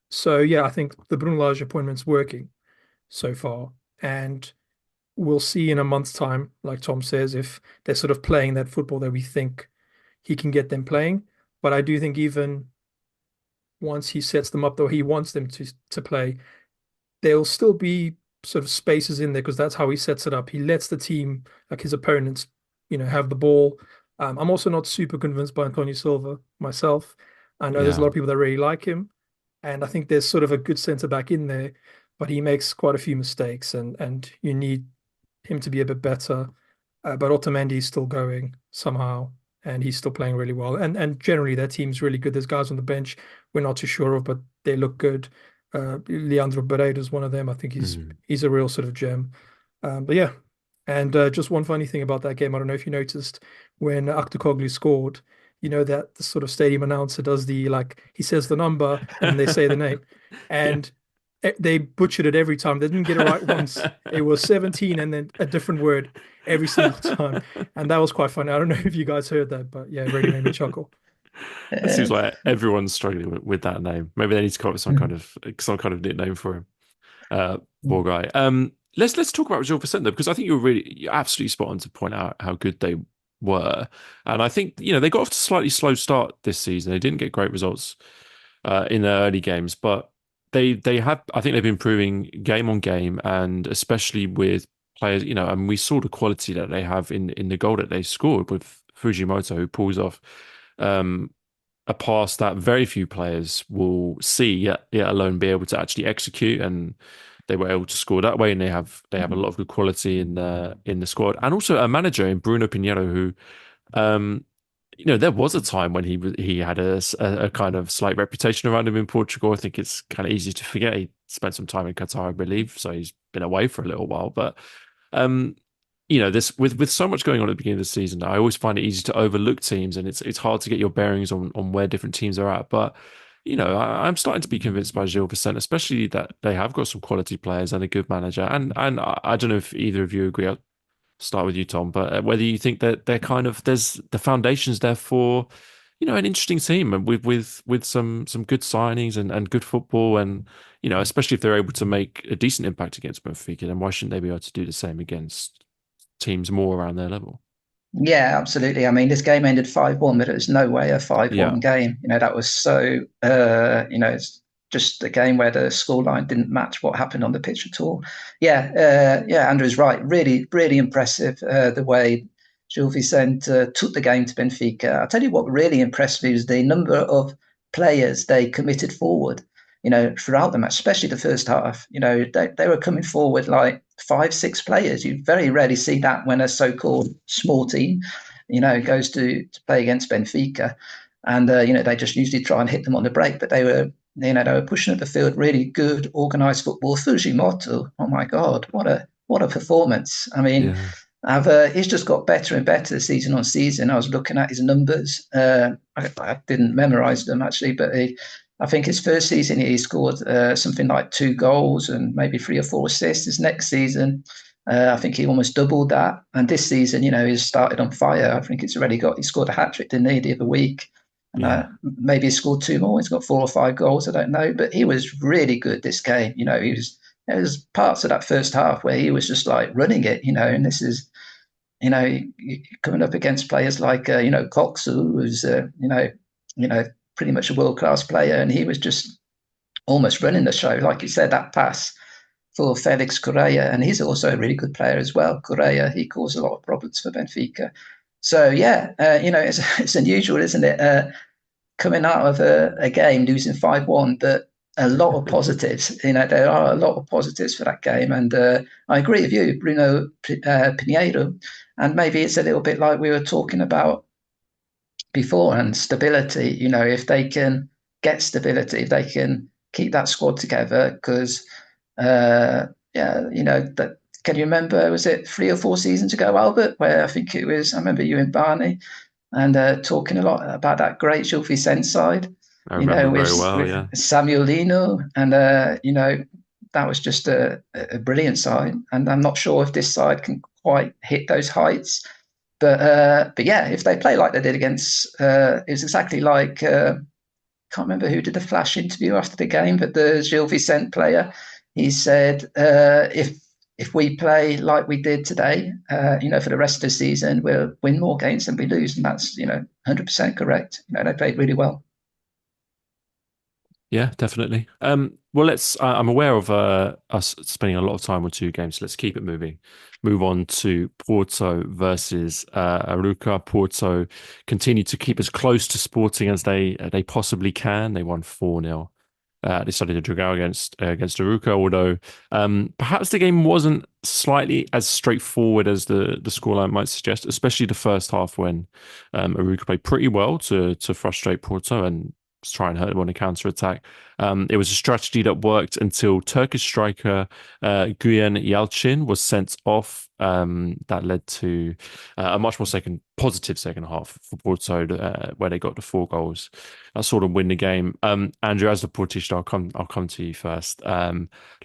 So yeah, I think the Bruno Lage appointment's working so far, and we'll see in a month's time, like Tom says, if they're sort of playing that football that we think he can get them playing. But I do think even once he sets them up, though he wants them to play, there'll still be sort of spaces in there because that's how he sets it up. He lets the team, like his opponents, have the ball. I'm also not super convinced by Antonio Silva myself. I know there's a Yeah. lot of people that really like him, and I think there's sort of a good centre back in there, but he makes quite a few mistakes, and you need him to be a bit better. But Otamendi's still going somehow, and he's still playing really well. And generally, their team's really good. There's guys on the bench we're not too sure of, but they look good. Leandro Barredo is one of them. I think he's Mm. he's a real sort of gem. But yeah, and just one funny thing about that game, I don't know if you noticed when Aktürkoğlu scored. You know that the sort of stadium announcer does the like he says the number and then they say the name, Yeah. and they butchered it every time. They didn't get it right once. It was 17 and then a different word every single time. And that was quite funny. I don't know if you guys heard that, but yeah, it really made me chuckle. It seems Uh, like everyone's struggling with that name. Maybe they need to come up with some kind of nickname for him. Poor guy. Let's talk about Gil Vicente because I think you're absolutely spot on to point out how good they were, and I think they got off to a slightly slow start this season. They didn't get great results in their early games, but they have. I think they've been improving game on game, and especially with players. And we saw the quality that they have in the goal that they scored with Fujimoto, who pulls off. Um, a pass that very few players will see, yet alone be able to actually execute. And they were able to score that way, and they have a lot of good quality in the squad, and also a manager in Bruno Pinheiro who. Um, there was a time when he had a kind of slight reputation around him in Portugal. I think it's kind of easy to forget. He spent some time in Qatar, I believe, so he's been away for a little while. But um, this with so much going on at the beginning of the season, I always find it easy to overlook teams, and it's hard to get your bearings on where different teams are at. But I'm starting to be convinced by Gil Vicente, especially that they have got some quality players and a good manager. And I don't know if either of you agree. I'll start with you, Tom, but whether you think that they're kind of there's the foundations there for an interesting team and with some good signings and good football, and especially if they're able to make a decent impact against Benfica, then why shouldn't they be able to do the same against teams more around their level? Yeah, absolutely. I mean, this game ended 5-1, but it was no way a 5-1 Yeah, game. That was so, it's just a game where the scoreline didn't match what happened on the pitch at all. Yeah, Andrew's right. Really, really impressive the way Gil Vicente took the game to Benfica. I'll tell you what really impressed me was the number of players they committed forward, throughout the match, especially the first half. They were coming forward like 5, 6 players. You very rarely see that when a so-called small team, goes to play against Benfica, and they just usually try and hit them on the break. But they were pushing up the field, really good, organised football. Fujimoto, oh my God, what a performance! I mean, yeah, he's just got better and better season on season. I was looking at his numbers. I didn't memorize them actually, but I think his first season he scored something like 2 goals and maybe 3 or 4 assists. His next season, I think he almost doubled that. And this season, he's started on fire. I think he scored a hat trick, didn't he, the other week? And yeah, maybe he scored 2 more. He's got 4 or 5 goals. I don't know, but he was really good this game. There was parts of that first half where he was just like running it. And this is coming up against players like Coxu, who's pretty much a world class player, and he was just almost running the show. Like you said, that pass for Felix Correa, and he's also a really good player as well. Correa, he caused a lot of problems for Benfica. So yeah, it's unusual, isn't it? Coming out of a game losing 5-1, but a lot of positives. There are a lot of positives for that game, and I agree with you, Bruno Pinheiro. And maybe it's a little bit like we were talking about before, and stability. If they can get stability, if they can keep that squad together, because that. Can you remember? Was it 3 or 4 seasons ago, Albert? Where I think it was. I remember you and Barney and talking a lot about that great Gil Vicente side, I remember very well. with Yeah, Samuel Lino, and that was just a brilliant side. And I'm not sure if this side can quite hit those heights, but yeah, if they play like they did against, it was exactly like can't remember who did the flash interview after the game, but the Gil Vicente player, he said if we play like we did today, for the rest of the season, we'll win more games than we lose. And that's, 100% correct. They played really well. yeah, definitely. Well, let's. I'm aware of us spending a lot of time on two games, so let's keep it moving. Move on to Porto versus Arouca. Porto continue to keep as close to Sporting as they possibly can. They won 4-0. They started to drag out against Arouca, although perhaps the game wasn't slightly as straightforward as the scoreline might suggest, especially the first half when Arouca played pretty well to frustrate Porto and try and hurt them on a counter attack. It was a strategy that worked until Turkish striker Guyen Yalçın was sent off. That led to a much more positive second half for Porto, where they got the 4 goals. That sort of win the game. Andrew, as the Portista, I'll come to you first.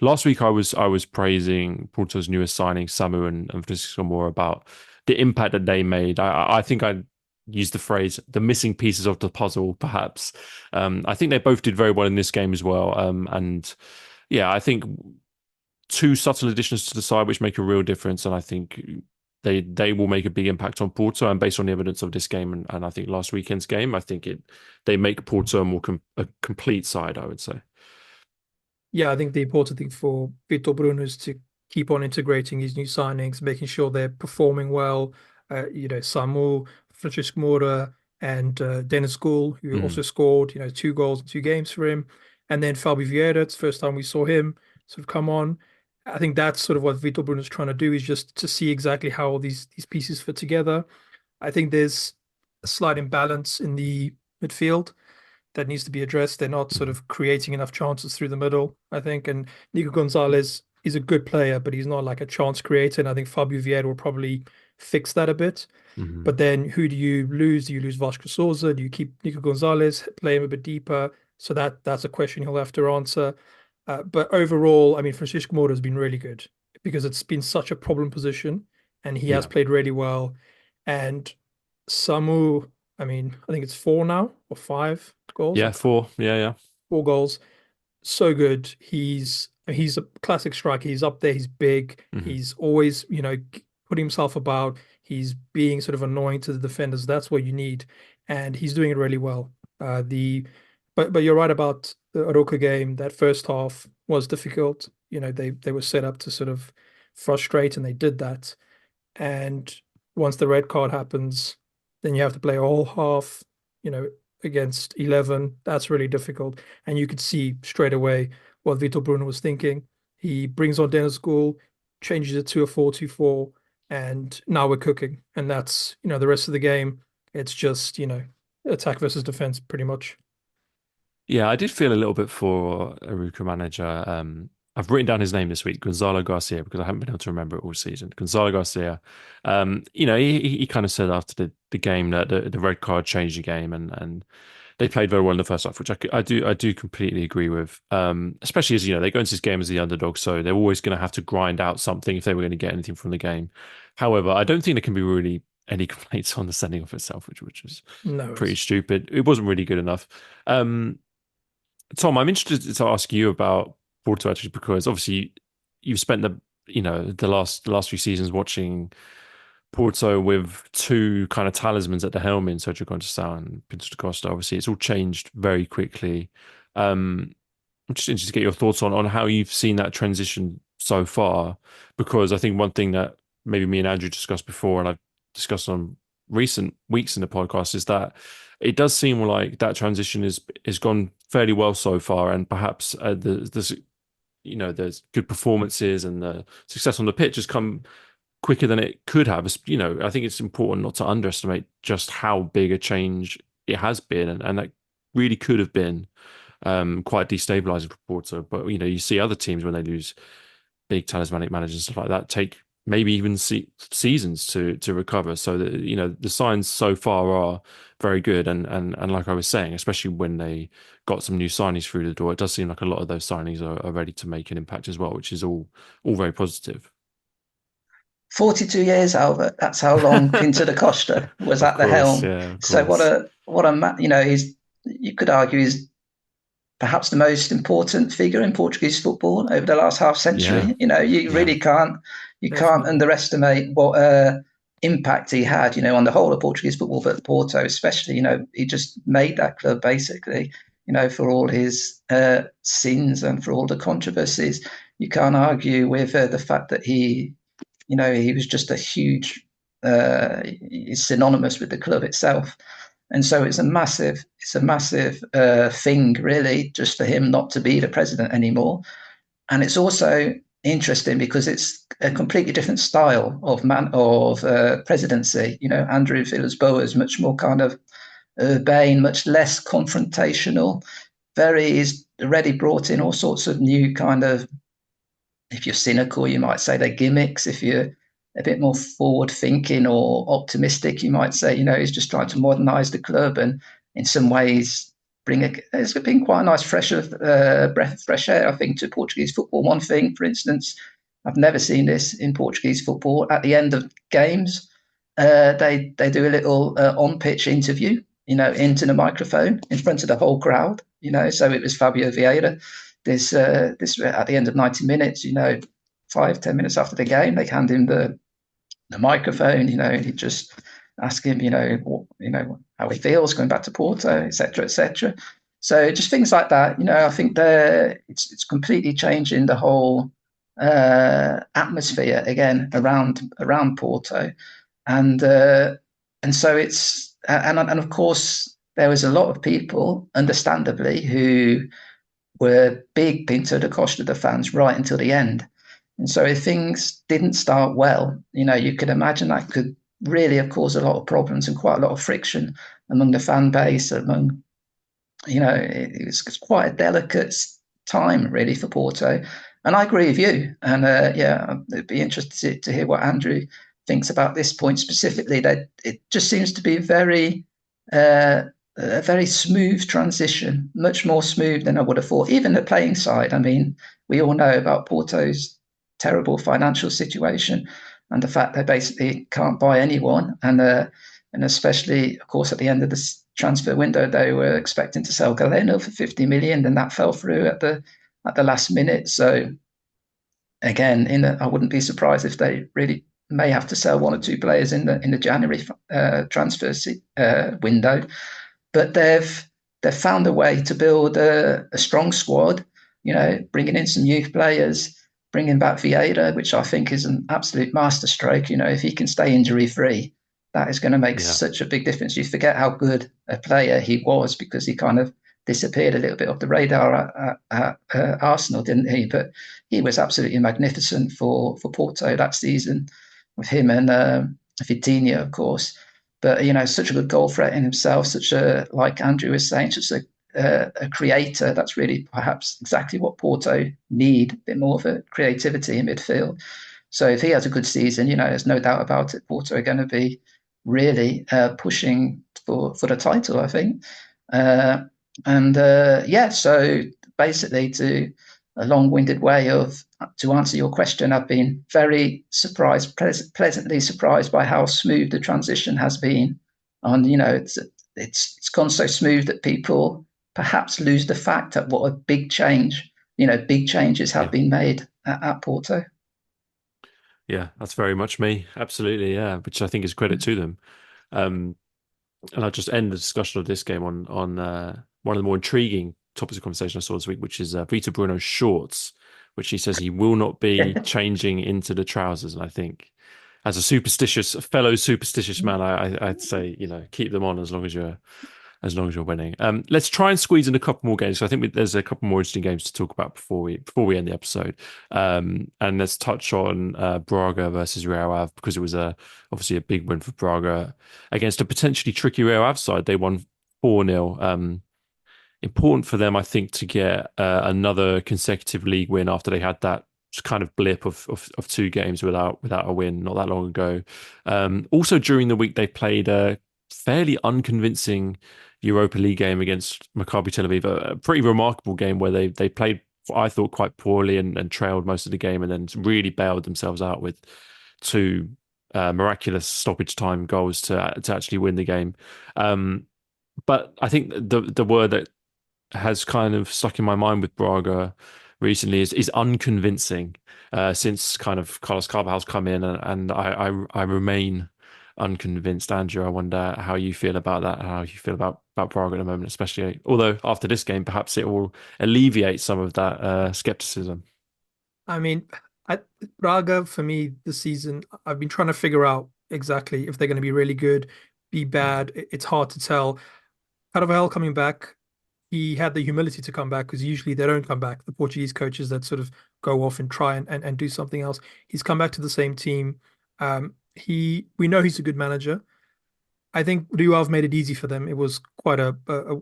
Last week I was praising Porto's newest signing, Samu and Francisco Moura, about the impact that they made. I think I use the phrase the missing pieces of the puzzle, perhaps. I think they both did very well in this game as well. And yeah, I think two subtle additions to the side which make a real difference. And I think they will make a big impact on Porto. And based on the evidence of this game and I think last weekend's game, I think they make Porto a complete side, I would say. Yeah, I think the important thing for Vitor Bruno is to keep on integrating his new signings, making sure they're performing well. Samu, Francisco Moura, and Dennis Gould, who also scored, 2 goals in 2 games for him. And then Fabio Vieira, it's the first time we saw him sort of come on. I think that's sort of what Vitor Bruno is trying to do, is just to see exactly how all these pieces fit together. I think there's a slight imbalance in the midfield that needs to be addressed. They're not sort of creating enough chances through the middle, I think. And Nico Gonzalez is a good player, but he's not like a chance creator. And I think Fabio Vieira will probably fix that a bit. Hmm. But then who do you lose? Do you lose Vasco Souza? Do you keep Nico Gonzalez, play him a bit deeper? So that's a question he'll have to answer. But overall, I mean, Francisco Moura has been really good because it's been such a problem position and he has Yeah. played really well. And Samu, I mean, I think it's 4 now or 5 goals. Yeah, four. Yeah, yeah. 4 goals. So good. He's a classic striker. He's up there. He's big. Hmm. He's always, putting himself about. He's being sort of annoying to the defenders. That's what you need, and he's doing it really well. But you're right about the Aroca game. That first half was difficult. They were set up to sort of frustrate, and they did that. And once the red card happens, then you have to play a whole half, you know, against 11. That's really difficult. And you could see straight away what Vitor Bruno was thinking. He brings on Dennis Gould, changes it to a 4-2-4, and now we're cooking. And that's, the rest of the game, it's just, attack versus defense pretty much. Yeah, I did feel a little bit for Aruka manager. I've written down his name this week, Gonzalo Garcia, because I haven't been able to remember it all season. Gonzalo Garcia, he kind of said after the game that the red card changed the game, and they played very well in the first half, which I do completely agree with. Especially as they go into this game as the underdog, so they're always going to have to grind out something if they were going to get anything from the game. However, I don't think there can be really any complaints on the sending off itself, which was No, pretty stupid. It wasn't really good enough. Tom, I'm interested to ask you about Porto actually, because obviously you've spent the last few seasons watching Porto with two kind of talismans at the helm in Sergio Conceição and Pinto da Costa. Obviously, it's all changed very quickly. I'm just interested to get your thoughts on how you've seen that transition so far, because I think one thing that maybe me and Andrew discussed before, and I've discussed on recent weeks in the podcast, is that it does seem like that transition is gone fairly well so far, and perhaps there's good performances and the success on the pitch has come quicker than it could have. I think it's important not to underestimate just how big a change it has been, and that really could have been quite destabilizing for Porto. But you see other teams when they lose big talismanic managers and stuff like that take maybe even seasons to recover. So that the signs so far are very good, and like I was saying, especially when they got some new signings through the door, it does seem like a lot of those signings are ready to make an impact as well, which is all very positive. 42 years, Albert. That's how long Pinto da Costa was Of at the course, helm. yeah, of So course. he's, you could argue, he's perhaps the most important figure in Portuguese football over the last half Yeah, century. You yeah. really can't definitely. underestimate what impact he had, on the whole of Portuguese football, but Porto especially. He just made that club basically. For all his sins and for all the controversies, you can't argue with the fact that he was just a huge, he's synonymous with the club itself. And so it's a massive thing, really, just for him not to be the president anymore. And it's also interesting because it's a completely different style of presidency. Andrew Villas-Boas is much more kind of urbane, much less confrontational. He's already brought in all sorts of new kind of, if you're cynical, you might say they're gimmicks. If you're a bit more forward thinking or optimistic, you might say, he's just trying to modernize the club and in some ways it's been quite a nice breath of fresh air, I think, to Portuguese football. One thing, for instance, I've never seen this in Portuguese football. At the end of games, they do a little on-pitch interview, into the microphone in front of the whole crowd. So it was Fabio Vieira. This at the end of 90 minutes, 5-10 minutes after the game, they hand him the microphone, and he just ask him, how he feels going back to Porto, etc., etc. So just things like that, I think it's completely changing the whole atmosphere again around Porto, and so and of course there was a lot of people, understandably, who were big Pinto da Costa fans right until the end. And so if things didn't start well, you could imagine that could really have caused a lot of problems and quite a lot of friction among the fan base, it was quite a delicate time really for Porto. And I agree with you. And yeah, it'd be interested to hear what Andrew thinks about this point specifically. That it just seems to be a very smooth transition, much more smooth than I would have thought. Even the playing side. I mean, we all know about Porto's terrible financial situation and the fact they basically can't buy anyone. And especially, of course, at the end of the transfer window, they were expecting to sell Galeno for 50 million, and that fell through at the last minute. So again, I wouldn't be surprised if they really may have to sell one or two players in the January transfer window. But they've found a way to build a strong squad. Bringing in some youth players, bringing back Vieira, which I think is an absolute masterstroke. If he can stay injury free, that is going to make such a big difference. You forget how good a player he was because he kind of disappeared a little bit off the radar at Arsenal, didn't he? But he was absolutely magnificent for Porto that season with him and Vitinha, of course. But such a good goal threat in himself, like Andrew was saying, such a creator. That's really perhaps exactly what Porto need, a bit more of a creativity in midfield. So if he has a good season, there's no doubt about it. Porto are going to be really pushing for the title, I think. So basically, to a long-winded way to answer your question, I've been very surprised, pleasantly surprised by how smooth the transition has been. And it's gone so smooth that people perhaps lose the fact at what a big change. Big changes have been made at Porto. Yeah, that's very much me. Absolutely, yeah, which I think is credit to them. And I'll just end the discussion of this game on one of the more intriguing topics of conversation I saw this week, which is Vita Bruno's shorts, which he says he will not be changing into the trousers. And I think, as a fellow superstitious man, I'd say keep them on as long as you're winning. Let's try and squeeze in a couple more games. So I think there's a couple more interesting games to talk about before we end the episode. And let's touch on Braga versus Real Ave because it was obviously a big win for Braga against a potentially tricky Real Ave side. They won 4-0. Important for them, I think, to get another consecutive league win after they had that kind of blip of 2 games without a win not that long ago. Also during the week they played a fairly unconvincing Europa League game against Maccabi Tel Aviv, a pretty remarkable game where they played, I thought, quite poorly and trailed most of the game and then really bailed themselves out with 2 miraculous stoppage time goals to actually win the game. But I think the word that has kind of stuck in my mind with Braga recently is unconvincing. Since kind of Carlos Carvalhal's come in, and I remain unconvinced. Andrew, I wonder how you feel about that, how you feel about Braga at the moment, especially although after this game, perhaps it will alleviate some of that skepticism. I mean, Braga, for me, this season, I've been trying to figure out exactly if they're going to be really good, be bad. It's hard to tell. Carvajal coming back, he had the humility to come back because usually they don't come back. The Portuguese coaches that sort of go off and try and do something else. He's come back to the same team. We know he's a good manager. I think Rio Ave made it easy for them. It was quite a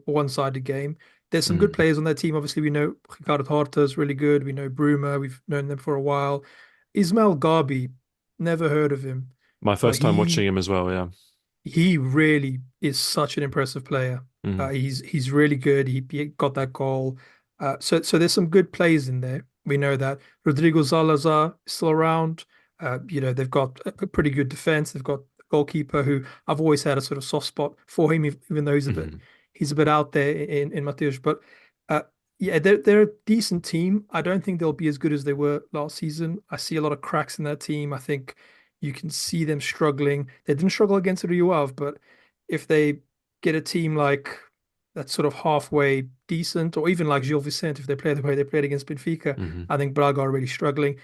one-sided game. There's some good Mm. players on that team. Obviously, we know Ricardo Horta is really good. We know Bruma. We've known them for a while. Ismail Garbi, never heard of him, My but first time watching he him as well, yeah. he really is such an impressive player. Mm. He's really good. He got that goal. So there's some good plays in there. We know that Rodrigo Salazar is still around. They've got a pretty good defense. They've got a goalkeeper who I've always had a sort of soft spot for him, even though Mhm. he's a bit out there in Mateus. But uh, yeah, they're a decent team. I don't think they'll be as good as they were last season. I see a lot of cracks in that team. I think you can see them struggling. They didn't struggle against Rio Ave, but if they get a team like that's sort of halfway decent, or even like Gil Vicente, if they play the way they played against Benfica, Mhm. I think Braga are really struggling.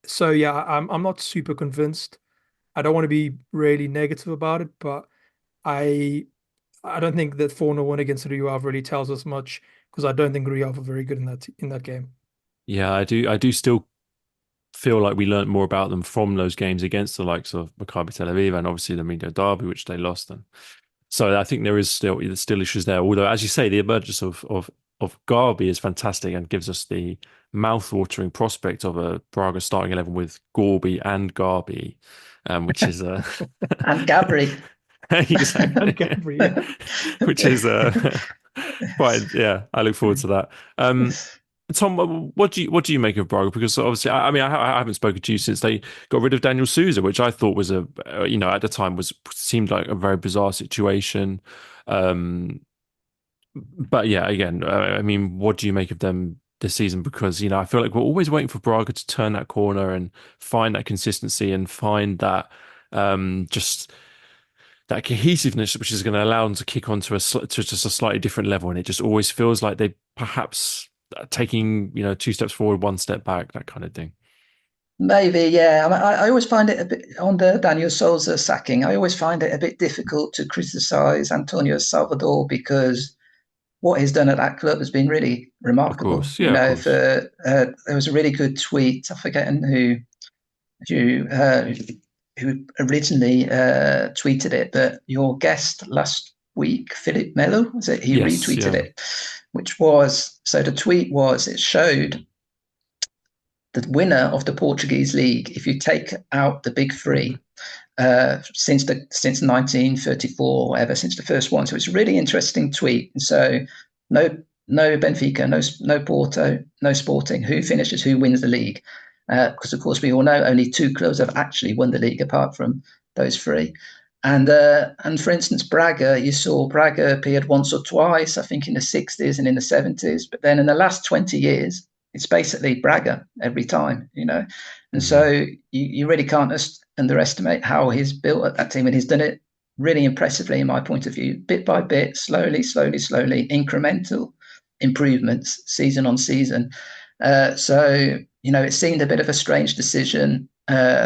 So yeah, I'm not super convinced. I don't want to be really negative about it, but I I don't think that 4-0 win against Rio Ave really tells us much because I don't think Rio Ave are very good in that game. Yeah, I do still feel like we learned more about them from those games against the likes of Maccabi Tel Aviv and obviously the Media Derby, which they lost. And so I think there's still issues there. Although, as you say, the emergence of Garbi is fantastic and gives us the mouth-watering prospect of a Braga starting 11 with Gorby and Garbi, which is and Gabri. exactly, Gabri, yeah. which is quite, yeah. I look forward to that. Tom, what do you make of Braga? Because obviously, I mean, I haven't spoken to you since they got rid of Daniel Souza, which I thought was at the time seemed like a very bizarre situation. But yeah, again, I mean, what do you make of them this season? Because I feel like we're always waiting for Braga to turn that corner and find that consistency and find that just that cohesiveness, which is going to allow them to kick on to just a slightly different level. And it just always feels like they perhaps taking, two steps forward, one step back, that kind of thing. Maybe, yeah. I always find it a bit on the Daniel Souza sacking. I always find it a bit difficult to criticize Antonio Salvador because what he's done at that club has been really Of remarkable. course, yeah, of course. There was a really good tweet. I'm forgetting who originally tweeted it, but your guest last week, Philip Melo, was it? He Yes, retweeted yeah. it, which was so. The tweet was it showed the winner of the Portuguese league. If you take out the big three, since 1934 or whatever, since the first one. So it's a really interesting tweet. And so no Benfica, no Porto, no Sporting. Who finishes? Who wins the league? Because of course we all know only two clubs have actually won the league apart from those three. And for instance, Braga, you saw Braga appeared once or twice, I think in the 60s and in the 70s. But then in the last 20 years, it's basically Braga every time, And so you really can't underestimate how he's built up that team. And he's done it really impressively, in my point of view, bit by bit, slowly, incremental improvements, season on season. So it seemed a bit of a strange decision,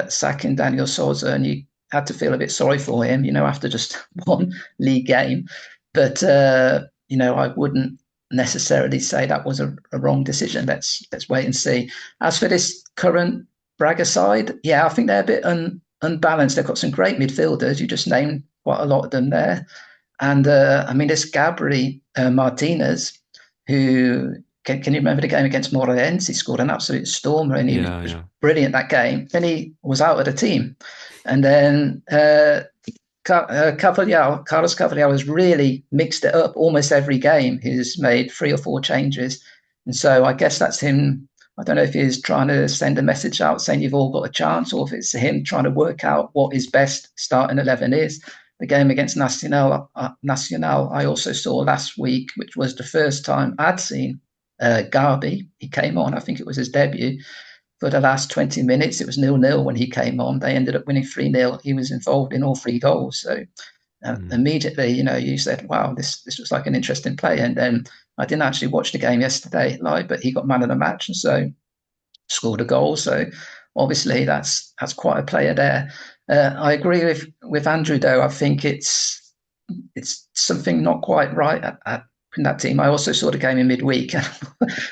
sacking Daniel Souza, and you had to feel a bit sorry for him, after just one league game. But, I wouldn't necessarily say that was a wrong decision. Let's wait and see. As for this current Braga side, yeah, I think they're a bit unbalanced. They've got some great midfielders. You just named quite a lot of them there. And I mean, this Gabri Martinez, who can you remember the game against Moreirense? He scored an absolute stormer and he was brilliant that game. Then he was out of the team. And then Carlos Cavalier has really mixed it up almost every game. He's made 3 or 4 changes. And so I guess that's him. I don't know if he's trying to send a message out saying you've all got a chance, or if it's him trying to work out what his best starting 11 is. The game against Nacional, I also saw last week, which was the first time I'd seen Garbi. He came on, I think it was his debut. For the last 20 minutes, it was 0-0 when he came on. They ended up winning 3-0. He was involved in all 3 goals. So immediately, you said, wow, this was like an interesting play. And then I didn't actually watch the game yesterday live, but he got man of the match and so scored a goal. So obviously that's quite a player there. I agree with Andrew, though. I think it's something not quite right in that team. I also saw the game in midweek.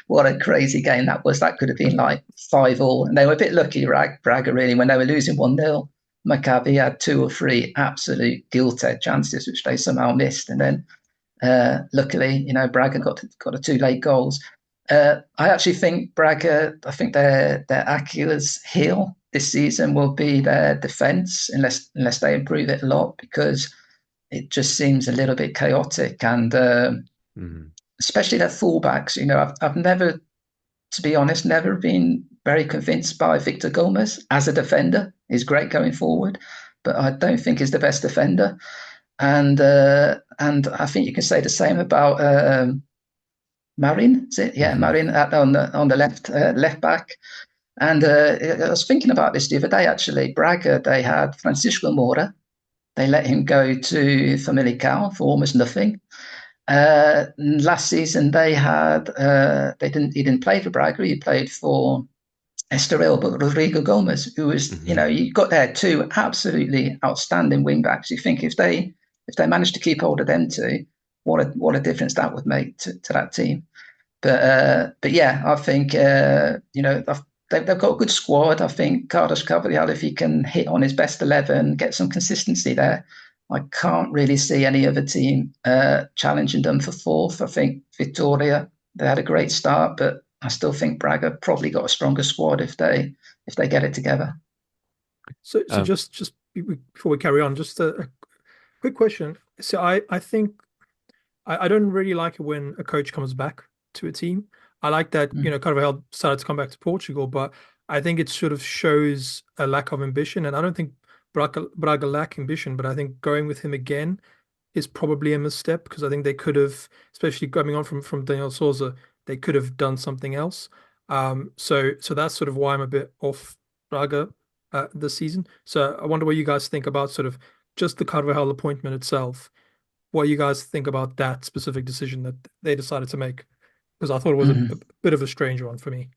What a crazy game that was. That could have been like 5-5. And they were a bit lucky, Braga, really, when they were losing 1-0. Maccabi had 2 or 3 absolute gilt-edged chances, which they somehow missed. And then luckily, Braga got the 2 late goals. I actually think Braga, their Achilles heel this season will be their defence, unless they improve it a lot, because it just seems a little bit chaotic. And especially their fullbacks, I've never, to be honest, never been very convinced by Victor Gomez as a defender. He's great going forward, but I don't think he's the best defender. And I think you can say the same about Marin. Is it? Yeah, Marin on the left back. And I was thinking about this the other day, actually. Braga, they had Francisco Moura. They let him go to Famalicão for almost nothing. Last season, he didn't play for Braga. He played for Estoril, but Rodrigo Gomez, who was, you got there 2 absolutely outstanding wing backs. You think if they managed to keep hold of them 2, what a difference that would make to that team. But yeah, I think they've got a good squad. I think Carlos Carvalhal, if he can hit on his best 11, get some consistency there, I can't really see any other team challenging them for fourth. I think Vitoria, they had a great start, but I still think Braga probably got a stronger squad if they get it together. So just before we carry on, just a quick question. So I think I don't really like it when a coach comes back to a team. I like that, Mm. Carvajal started to come back to Portugal, but I think it sort of shows a lack of ambition. And I don't think Braga lack ambition, but I think going with him again is probably a misstep because I think they could have, especially coming on from Daniel Souza, they could have done something else. So that's sort of why I'm a bit off Braga this season. So I wonder what you guys think about sort of just the Carvajal appointment itself. What you guys think about that specific decision that they decided to make? Because I thought it was a Mm. bit of a strange one for me.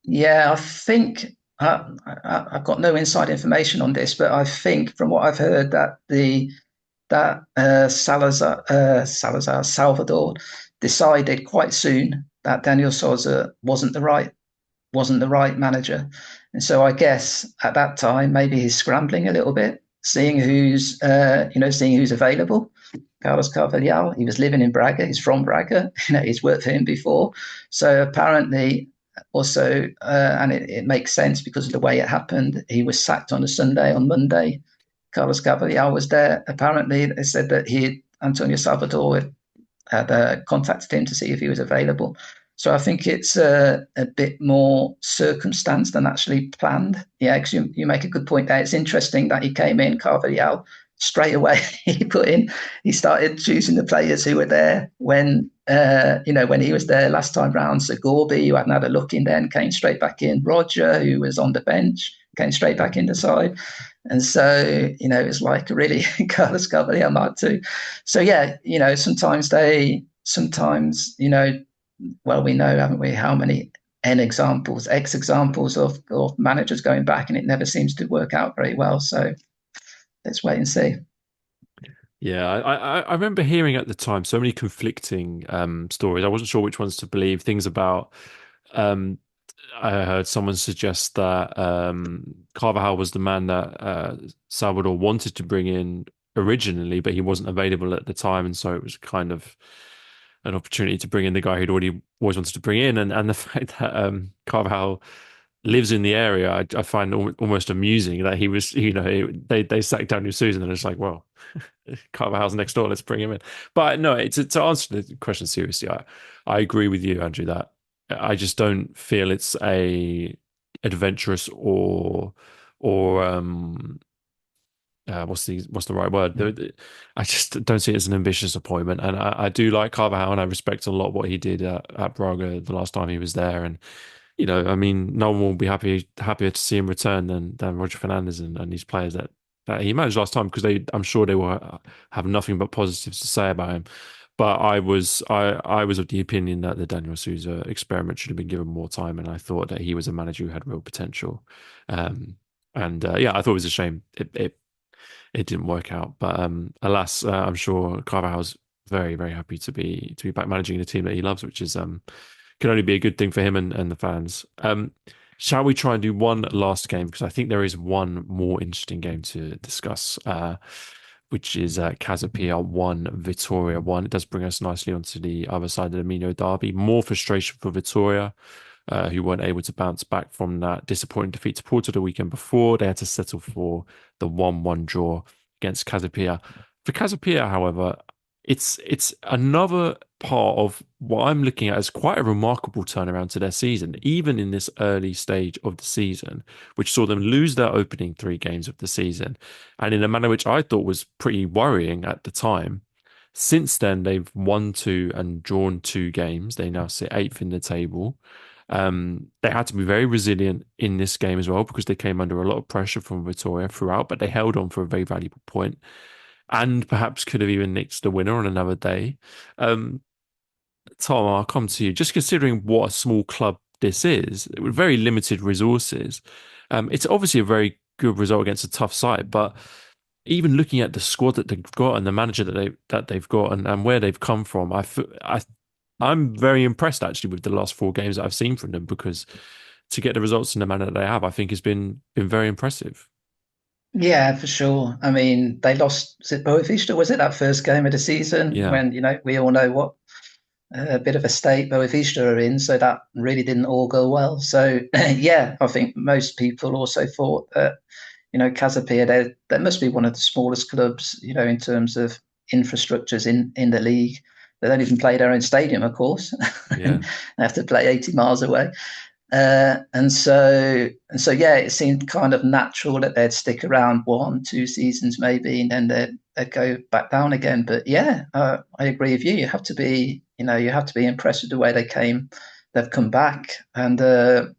Yeah, I think I've got no inside information on this, but I think from what I've heard that Salvador decided quite soon that Daniel Souza wasn't the right manager, and so I guess at that time maybe he's scrambling a little bit, seeing who's available. Carlos Carvalhal, he was living in Braga. He's from Braga. He's worked for him before, so apparently also, and it makes sense because of the way it happened. He was sacked on a Sunday. On Monday, Carlos Carvalhal was there. Apparently, they said that Antonio Salvador had contacted him to see if he was available. So I think it's a bit more circumstance than actually planned. Yeah, because you make a good point there. It's interesting that he came in, Carvalhal, straight away. He started choosing the players who were there when he was there last time round. So Gorby, who hadn't had a look in then, came straight back in. Roger, who was on the bench, came straight back in the side. And so, it's like really Carlos Carvalhal Mark too. So yeah, sometimes, well, we know, haven't we, how many X examples of managers going back, and it never seems to work out very well. So let's wait and see. Yeah, I remember hearing at the time so many conflicting stories. I wasn't sure which ones to believe. Things about um, I heard someone suggest that Carvajal was the man that Salvador wanted to bring in originally, but he wasn't available at the time, and so it was kind of an opportunity to bring in the guy who'd already always wanted to bring in, and the fact that Carvajal lives in the area, I find almost amusing that he was, they sacked Daniel Susan and it's like, well, Carvajal's next door, let's bring him in. But no, to answer the question seriously, I agree with you, Andrew, that I just don't feel it's a adventurous or what's the right word? I just don't see it as an ambitious appointment, and I do like Carvajal, and I respect a lot what he did at Braga the last time he was there, and I mean, no one will be happier to see him return than Roger Fernandez and these players that he managed last time because I'm sure they will have nothing but positives to say about him. But I was of the opinion that the Daniel Souza experiment should have been given more time, and I thought that he was a manager who had real potential. And yeah, I thought it was a shame it didn't work out. But alas, I'm sure Carvajal's very, very happy to be back managing the team that he loves, which is can only be a good thing for him and the fans. Shall we try and do one last game? Because I think there is one more interesting game to discuss, which is Casapia 1, Vitoria 1. It does bring us nicely onto the other side of the Mino derby. More frustration for Vitoria, who weren't able to bounce back from that disappointing defeat to Porto the weekend before. They had to settle for the 1-1 draw against Casapia. For Casapia, however, it's another part of what I'm looking at as quite a remarkable turnaround to their season, even in this early stage of the season, which saw them lose their opening 3 games of the season, and in a manner which I thought was pretty worrying at the time. Since then, they've won 2 and drawn 2 games. They now sit 8th in the table. They had to be very resilient in this game as well because they came under a lot of pressure from Vitoria throughout, but they held on for a very valuable point and perhaps could have even nicked the winner on another day. Tom, I'll come to you. Just considering what a small club this is, with very limited resources, it's obviously a very good result against a tough side. But even looking at the squad that they've got and the manager that they've got and where they've come from, I'm very impressed actually with the last 4 games that I've seen from them because to get the results in the manner that they have, I think has been very impressive. Yeah, for sure. I mean, they lost, was it Boavista? Was it that first game of the season Yeah, when, we all know what a bit of a state Boavista are in, so that really didn't all go well. So, yeah, I think most people also thought that, Casapia, they must be one of the smallest clubs, in terms of infrastructures in the league. They don't even play their own stadium, of course. yeah, They have to play 80 miles away. And so, yeah, it seemed kind of natural that they'd stick around 1, 2 seasons maybe, and then they'd go back down again. But yeah, I agree with you. You have to be, you have to be impressed with the way they've come back, and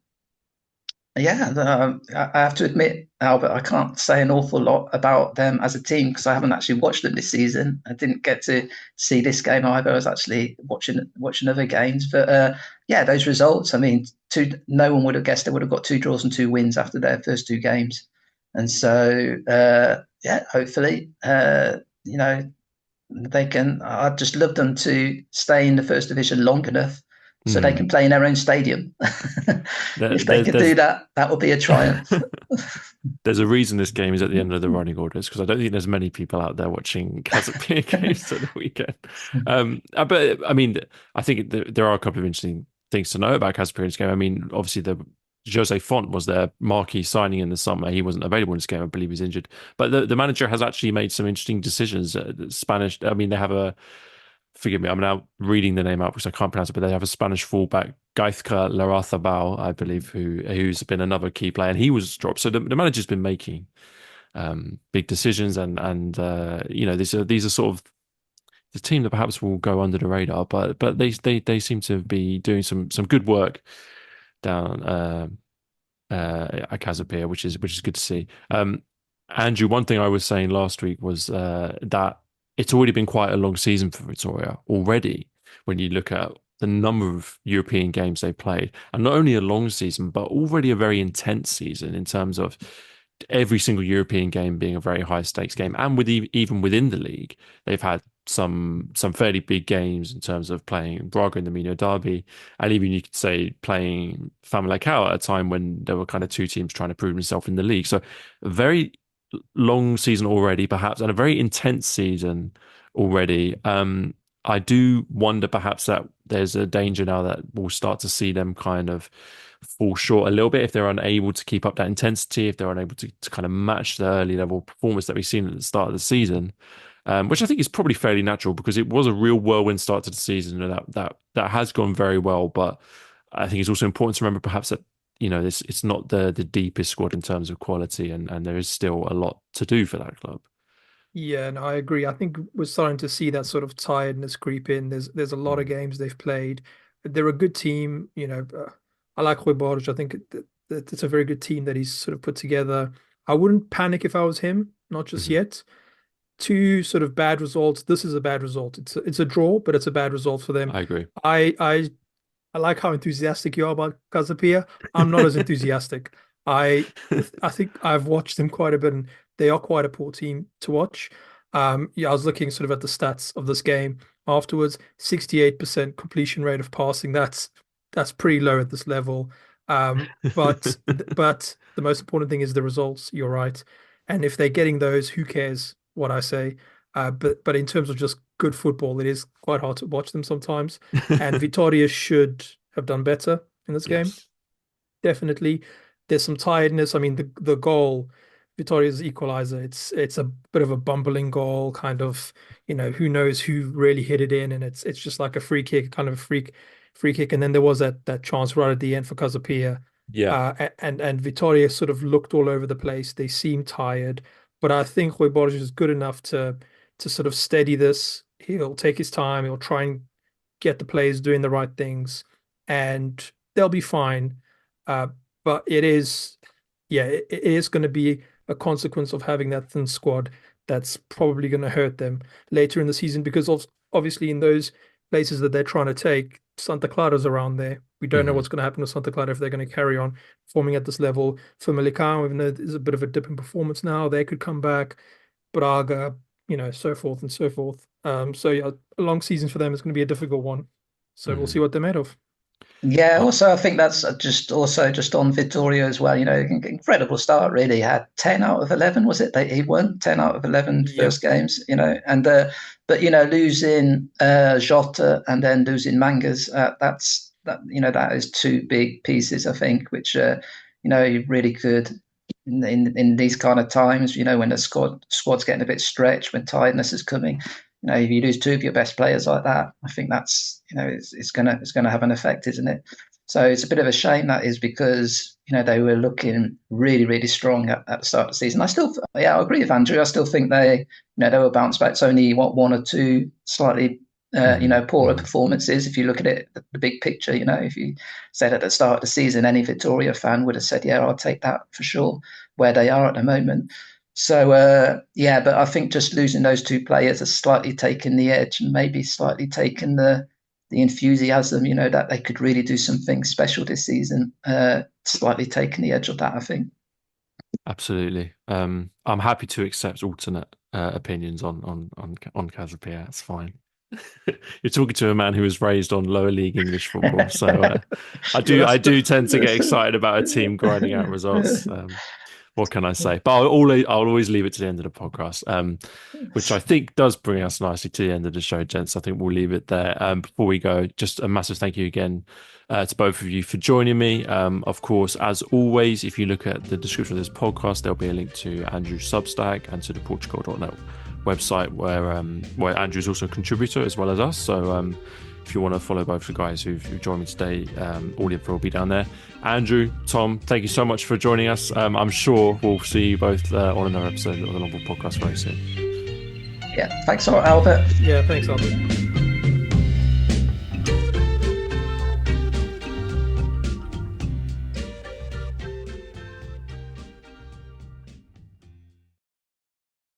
yeah, I have to admit, Albert, I can't say an awful lot about them as a team because I haven't actually watched them this season. I didn't get to see this game either. I was actually watching other games, but yeah, those results. I mean, no one would have guessed they would have got 2 draws and 2 wins after their first 2 games, and so yeah, hopefully, they can. I'd just love them to stay in the first division long enough so they mm. can play in their own stadium. There, If they there's could do there's that, that would be a triumph. there's a reason this game is at the end of the running orders because I don't think there's many people out there watching Casemiro games at the weekend. But I mean, I think there are a couple of interesting things to know about Casemiro's game. I mean, obviously the Jose Font was their marquee signing in the summer. He wasn't available in this game. I believe he's injured. But the manager has actually made some interesting decisions. Spanish, I mean, they have a, forgive me, I'm now reading the name out because I can't pronounce it, but they have a Spanish fullback, Gaizka Larrazabal, I believe, who's been another key player, and he was dropped. So the manager's been making big decisions, and these are sort of the team that perhaps will go under the radar, but they seem to be doing some good work down at Casapia, which is good to see. Andrew, one thing I was saying last week was that it's already been quite a long season for Victoria already. When you look at the number of European games they played, and not only a long season, but already a very intense season in terms of every single European game being a very high stakes game, and with even within the league, they've had some fairly big games in terms of playing Braga in the Mino Derby, and even you could say playing Famalicão at a time when there were kind of two teams trying to prove themselves in the league. So a very long season already, perhaps, and a very intense season already. I do wonder perhaps that there's a danger now that we'll start to see them kind of fall short a little bit if they're unable to keep up that intensity, if they're unable to kind of match the early level performance that we've seen at the start of the season, which I think is probably fairly natural because it was a real whirlwind start to the season and that has gone very well. But I think it's also important to remember perhaps that it's not the deepest squad in terms of quality, and there is still a lot to do for that club. Yeah, no, I agree. I think we're starting to see that sort of tiredness creep in. There's a lot of Mm. games they've played. They're a good team. I like Rui Borges. I think that it's a very good team that he's sort of put together. I wouldn't panic if I was him, not just Mhm. yet. Two sort of bad results. This is a bad result. It's a draw, but it's a bad result for them. I agree. I like how enthusiastic you are about Casapia. I'm not as enthusiastic. I I think I've watched them quite a bit, and they are quite a poor team to watch. Yeah, I was looking sort of at the stats of this game afterwards. 68% completion rate of passing. That's pretty low at this level. But the most important thing is the results. You're right, and if they're getting those, who cares what I say? But in terms of just good football, it is quite hard to watch them sometimes. And Vitória should have done better in this game. Yes. Definitely. There's some tiredness. I mean, the goal, Vitória's equalizer, it's a bit of a bumbling goal, kind of, who knows who really hit it in, and it's just like a free kick, kind of a free kick. And then there was that chance right at the end for Casapia. Yeah. And Vitória sort of looked all over the place. They seemed tired, but I think Rui Borges is good enough to sort of steady this. He'll take his time. He'll try and get the players doing the right things, and they'll be fine. Uh, but it is going to be a consequence of having that thin squad that's probably going to hurt them later in the season because of obviously in those places that they're trying to take, Santa Clara's around there. We don't know Mhm. what's going to happen with Santa Clara if they're going to carry on performing at this level. For Famalicão, even though there's a bit of a dip in performance now, they could come back. Braga, so forth and so forth. So yeah, a long season for them is going to be a difficult one. So we'll see Mhm. what they're made of. Yeah, also I think that's just on Vittorio as well. Incredible start really. Had 10 out of 11, was it? He won 10 out of 11 Yep. first games. And but losing Jota and then losing Mangas, that is two big pieces I think, which really could in these kind of times. When the squad's getting a bit stretched, when tiredness is coming. If you lose two of your best players like that, I think that's it's gonna have an effect, isn't it? So it's a bit of a shame that is, because they were looking really really strong at the start of the season. I agree with Andrew. I still think they will bounce back. It's only one or two slightly poorer performances. If you look at it, the big picture, if you said at the start of the season, any Victoria fan would have said, yeah, I'll take that for sure, where they are at the moment. So, but I think just losing those two players has slightly taken the edge, and maybe slightly taken the enthusiasm, that they could really do something special this season, slightly taken the edge of that, I think. Absolutely. I'm happy to accept alternate opinions on Casapier. It's fine. You're talking to a man who was raised on lower league English football, so I do tend to get excited about a team grinding out results. What can I say? But I'll always leave it to the end of the podcast, which I think does bring us nicely to the end of the show, gents. I think we'll leave it there. Before we go, just a massive thank you again to both of you for joining me. Of course, as always, if you look at the description of this podcast, there'll be a link to Andrew's Substack and to the Portugal.net website, where Andrew's also a contributor as well as us. So if you want to follow both the guys who've joined me today, all the info will be down there. Andrew, Tom, thank you so much for joining us. I'm sure we'll see you both on another episode of the Long Ball Podcast very soon. Yeah, thanks a lot, Albert. Yeah, thanks, Albert.